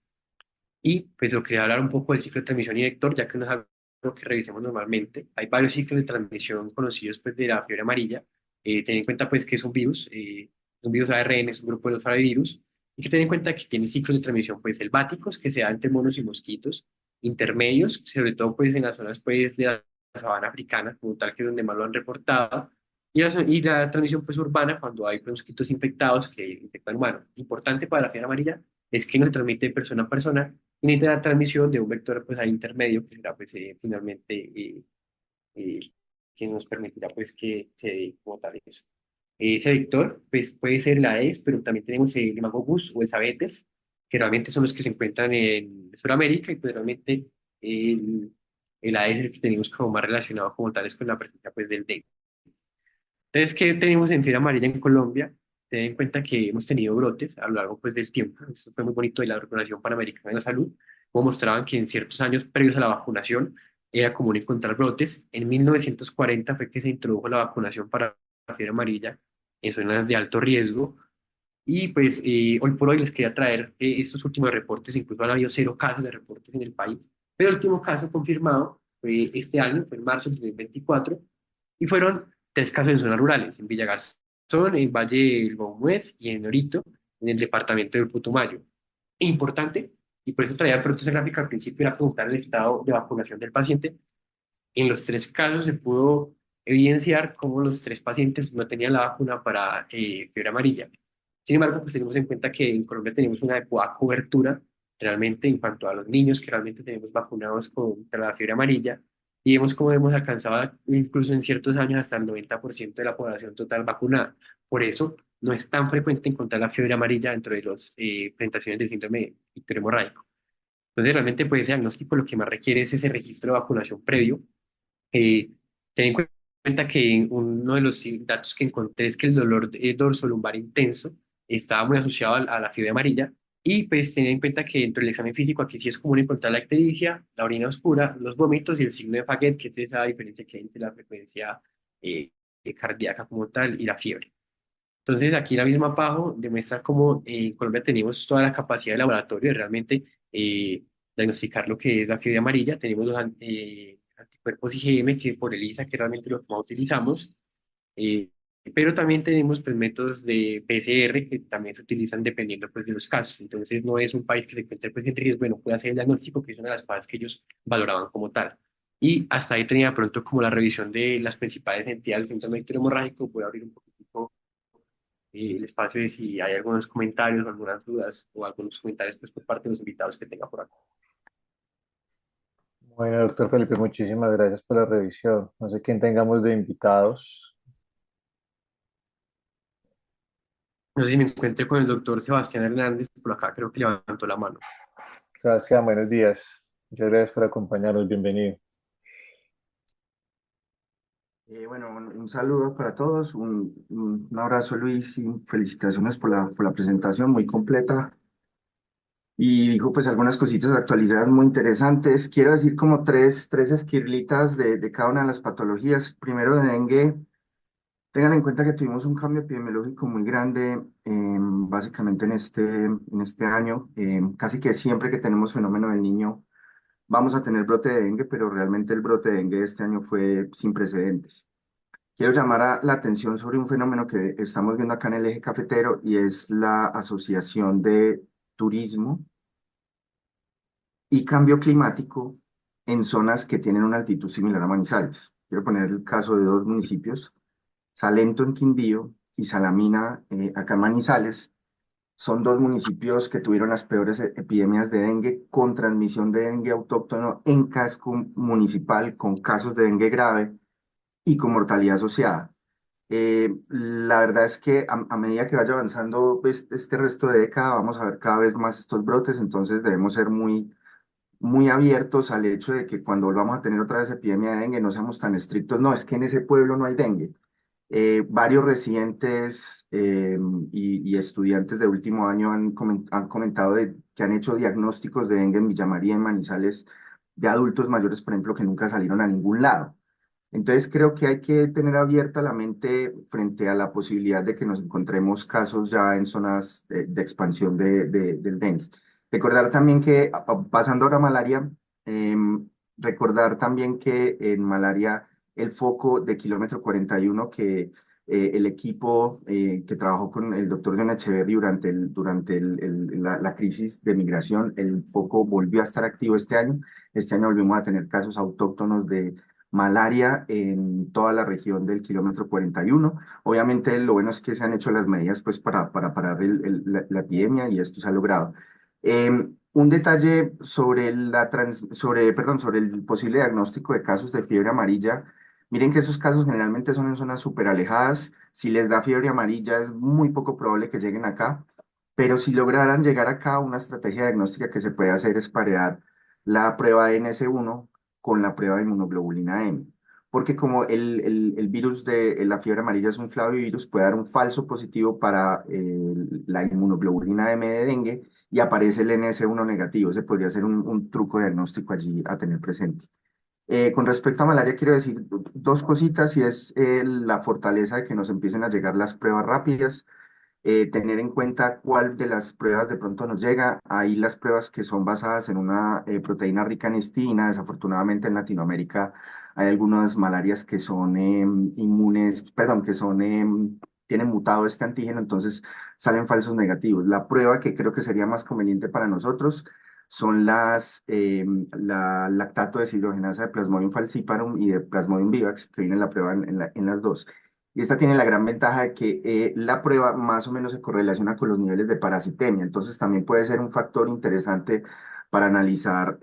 Y pues lo quería hablar un poco del ciclo de transmisión y vector, ya que no es algo que revisemos normalmente. Hay varios ciclos de transmisión conocidos pues de la fiebre amarilla. Ten en cuenta pues que es un virus ARN, es un grupo de los flavivirus. Y que ten en cuenta que tiene ciclos de transmisión pues selváticos, que se da entre monos y mosquitos, intermedios, sobre todo pues en las zonas pues de la sabana africana, como tal que es donde más lo han reportado, y la transmisión pues urbana cuando hay pues, mosquitos infectados que infectan humanos. Importante para la fiebre amarilla es que no se transmite de persona a persona, y necesita la transmisión de un vector pues ahí intermedio que será pues finalmente eh, que nos permitirá pues que se dé como tal eso. Ese vector pues puede ser la AES, pero también tenemos el Imagogus o el Sabetes, que realmente son los que se encuentran en Sudamérica y pues realmente el, el AES es el que tenemos como más relacionado como tales con la práctica pues del dengue. Entonces, ¿qué tenemos en fiebre amarilla en Colombia? Ten en cuenta que hemos tenido brotes a lo largo pues, del tiempo. Esto fue muy bonito de la Organización Panamericana de la Salud, como mostraban que en ciertos años previos a la vacunación era común encontrar brotes. En 1940 fue que se introdujo la vacunación para la fiebre amarilla en zonas de alto riesgo. Y pues hoy por hoy les quería traer estos últimos reportes, incluso han habido 0 casos de reportes en el país, pero el último caso confirmado fue este año, fue en marzo de 2024, y fueron 3 casos en zonas rurales, en Villagarzón, en Valle del Baumués y en Orito, en el departamento del Putumayo. Importante, y por eso traía el producto esa gráfica al principio, era preguntar el estado de vacunación del paciente. En los 3 casos se pudo evidenciar cómo los 3 pacientes no tenían la vacuna para fiebre amarilla. Sin embargo, pues tenemos en cuenta que en Colombia tenemos una adecuada cobertura realmente en cuanto a los niños que realmente tenemos vacunados contra la fiebre amarilla y vemos cómo hemos alcanzado incluso en ciertos años hasta el 90% de la población total vacunada. Por eso no es tan frecuente encontrar la fiebre amarilla dentro de las presentaciones del síndrome icteromorrágico. Entonces, realmente, pues, ese diagnóstico lo que más requiere es ese registro de vacunación previo. Eh, Ten en cuenta que uno de los datos que encontré es que el dolor dorsolumbar intenso estaba muy asociado a la fiebre amarilla y pues tener en cuenta que dentro del examen físico aquí sí es común encontrar la ictericia, la orina oscura, los vómitos y el signo de Faguet, que es esa diferencia que hay entre la frecuencia eh, cardíaca como tal y la fiebre. Entonces aquí la misma PAHO demuestra cómo en Colombia tenemos toda la capacidad de laboratorio de realmente diagnosticar lo que es la fiebre amarilla. Tenemos los anticuerpos IgM que por ELISA, que realmente lo que más utilizamos, eh, pero también tenemos pues, métodos de PCR que también se utilizan dependiendo pues, de los casos. Entonces no es un país que se encuentre pues, en riesgo, no puede hacer el diagnóstico, que es una de las cosas que ellos valoraban como tal. Y hasta ahí tenía pronto como la revisión de las principales entidades del síndrome hemorrágico. Voy a abrir un poquito el espacio de si hay algunos comentarios, algunas dudas o algunos comentarios pues, por parte de los invitados que tenga por acá. Bueno, doctor Felipe, muchísimas gracias por la revisión. No sé quién tengamos de invitados. No sé si me encuentre con el doctor Sebastián Hernández, por acá creo que levantó la mano. Sebastián, buenos días. Muchas gracias por acompañarnos. Bienvenido. Bueno, un saludo para todos, un abrazo Luis y felicitaciones por la presentación muy completa y dijo pues algunas cositas actualizadas muy interesantes. Quiero decir como tres esquirlitas de cada una de las patologías. Primero de dengue, tengan en cuenta que tuvimos un cambio epidemiológico muy grande básicamente en este año. Casi que siempre que tenemos fenómeno del niño vamos a tener brote de dengue, pero realmente el brote de dengue de este año fue sin precedentes. Quiero llamar la atención sobre un fenómeno que estamos viendo acá en el eje cafetero y es la asociación de turismo y cambio climático en zonas que tienen una altitud similar a Manizales. Quiero poner el caso de dos municipios, Salento en Quindío y Salamina acá en Manizales. Son dos municipios que tuvieron las peores epidemias de dengue con transmisión de dengue autóctono en casco municipal con casos de dengue grave y con mortalidad asociada. La verdad es que a medida que vaya avanzando pues, este resto de década, vamos a ver cada vez más estos brotes, entonces debemos ser muy abiertos al hecho de que cuando volvamos a tener otra vez epidemia de dengue no seamos tan estrictos. No, es que en ese pueblo no hay dengue. Varios residentes y estudiantes de último año han comentado que han hecho diagnósticos de dengue en Villa María, en Manizales, de adultos mayores, por ejemplo, que nunca salieron a ningún lado. Entonces creo que hay que tener abierta la mente frente a la posibilidad de que nos encontremos casos ya en zonas de expansión del dengue. Recordar también que, pasando ahora a malaria, recordar también que en malaria el foco de kilómetro 41 que el equipo que trabajó con el doctor John Echeverry durante la crisis de migración, el foco volvió a estar activo este año. Este año volvimos a tener casos autóctonos de malaria en toda la región del kilómetro 41. Obviamente lo bueno es que se han hecho las medidas pues para parar la epidemia y esto se ha logrado. Un detalle sobre sobre el posible diagnóstico de casos de fiebre amarilla. Miren que esos casos generalmente son en zonas súper alejadas. Si les da fiebre amarilla es muy poco probable que lleguen acá, pero si lograran llegar acá, una estrategia diagnóstica que se puede hacer es parear la prueba de NS1 con la prueba de inmunoglobulina M. Porque como el virus de la fiebre amarilla es un flavivirus, puede dar un falso positivo para la inmunoglobulina M de dengue y aparece el NS1 negativo. Ese podría ser un truco diagnóstico allí a tener presente. Con respecto a malaria, quiero decir dos cositas y es la fortaleza de que nos empiecen a llegar las pruebas rápidas, tener en cuenta cuál de las pruebas de pronto nos llega. Hay las pruebas que son basadas en una proteína rica en histina. Desafortunadamente en Latinoamérica hay algunas malarias que son inmunes, perdón, que son, tienen mutado este antígeno, entonces salen falsos negativos. La prueba que creo que sería más conveniente para nosotros son la lactato deshidrogenasa de Plasmodium falciparum y de Plasmodium vivax, que viene en la prueba en las dos. Y esta tiene la gran ventaja de que la prueba más o menos se correlaciona con los niveles de parasitemia, entonces también puede ser un factor interesante para analizar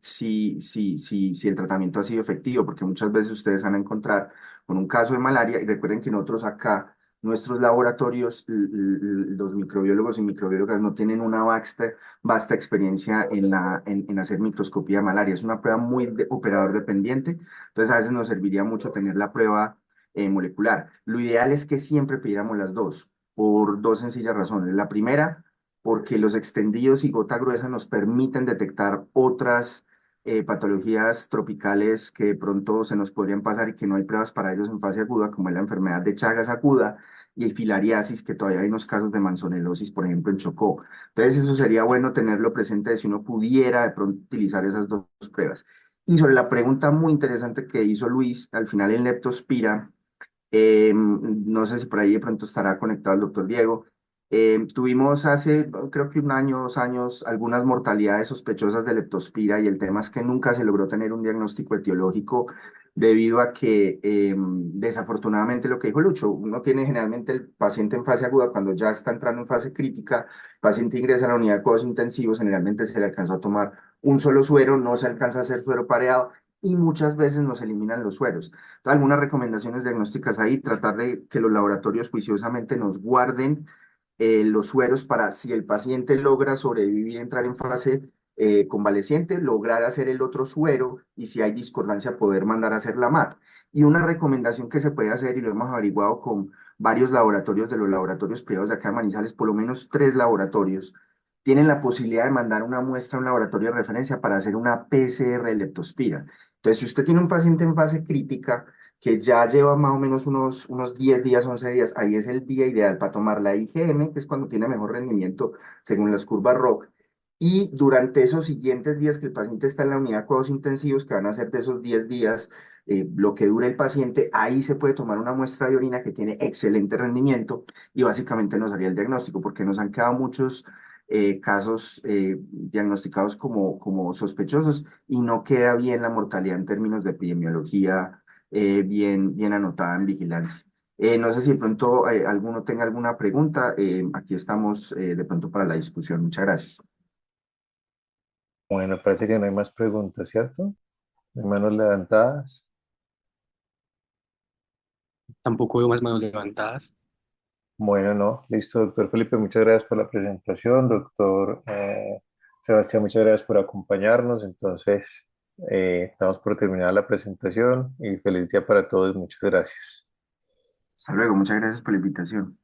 si el tratamiento ha sido efectivo, porque muchas veces ustedes van a encontrar con un caso de malaria, y recuerden que nosotros acá, nuestros laboratorios, los microbiólogos y microbiólogas no tienen una vasta experiencia en hacer microscopía de malaria, es una prueba muy operador dependiente, entonces a veces nos serviría mucho tener la prueba molecular. Lo ideal es que siempre pidiéramos las dos, por dos sencillas razones. La primera, porque los extendidos y gota gruesa nos permiten detectar otras patologías tropicales que de pronto se nos podrían pasar y que no hay pruebas para ellos en fase aguda, como es la enfermedad de Chagas aguda y el filariasis, que todavía hay unos casos de manzonelosis, por ejemplo, en Chocó. Entonces, eso sería bueno tenerlo presente si uno pudiera de pronto utilizar esas dos pruebas. Y sobre la pregunta muy interesante que hizo Luis, al final el leptospira, no sé si por ahí de pronto estará conectado el doctor Diego. Tuvimos hace, creo que un año, 2 años, algunas mortalidades sospechosas de leptospira y el tema es que nunca se logró tener un diagnóstico etiológico debido a que desafortunadamente lo que dijo Lucho, uno tiene generalmente el paciente en fase aguda, cuando ya está entrando en fase crítica, el paciente ingresa a la unidad de cuidados intensivos, generalmente se le alcanzó a tomar un solo suero, no se alcanza a hacer suero pareado y muchas veces nos eliminan los sueros. Algunas recomendaciones diagnósticas ahí, tratar de que los laboratorios juiciosamente nos guarden los sueros para si el paciente logra sobrevivir, entrar en fase convaleciente, lograr hacer el otro suero y si hay discordancia poder mandar a hacer la MAT. Y una recomendación que se puede hacer, y lo hemos averiguado con varios laboratorios de los laboratorios privados de acá de Manizales, por lo menos 3 laboratorios, tienen la posibilidad de mandar una muestra a un laboratorio de referencia para hacer una PCR de leptospira. Entonces, si usted tiene un paciente en fase crítica, que ya lleva más o menos unos 10 días, 11 días, ahí es el día ideal para tomar la IgM, que es cuando tiene mejor rendimiento según las curvas ROC. Y durante esos siguientes días que el paciente está en la unidad de cuidados intensivos, que van a ser de esos 10 días, lo que dure el paciente, ahí se puede tomar una muestra de orina que tiene excelente rendimiento y básicamente nos haría el diagnóstico, porque nos han quedado muchos casos diagnosticados como sospechosos y no queda bien la mortalidad en términos de epidemiología bien anotada en vigilancia. No sé si de pronto alguno tenga alguna pregunta. Aquí estamos de pronto para la discusión. Muchas gracias. Bueno, parece que no hay más preguntas, ¿cierto? De manos levantadas. Tampoco veo más manos levantadas. Bueno, no, listo, doctor Felipe, muchas gracias por la presentación, doctor Sebastián, muchas gracias por acompañarnos. Entonces, estamos por terminar la presentación y feliz día para todos, muchas gracias. Hasta luego. Muchas gracias por la invitación.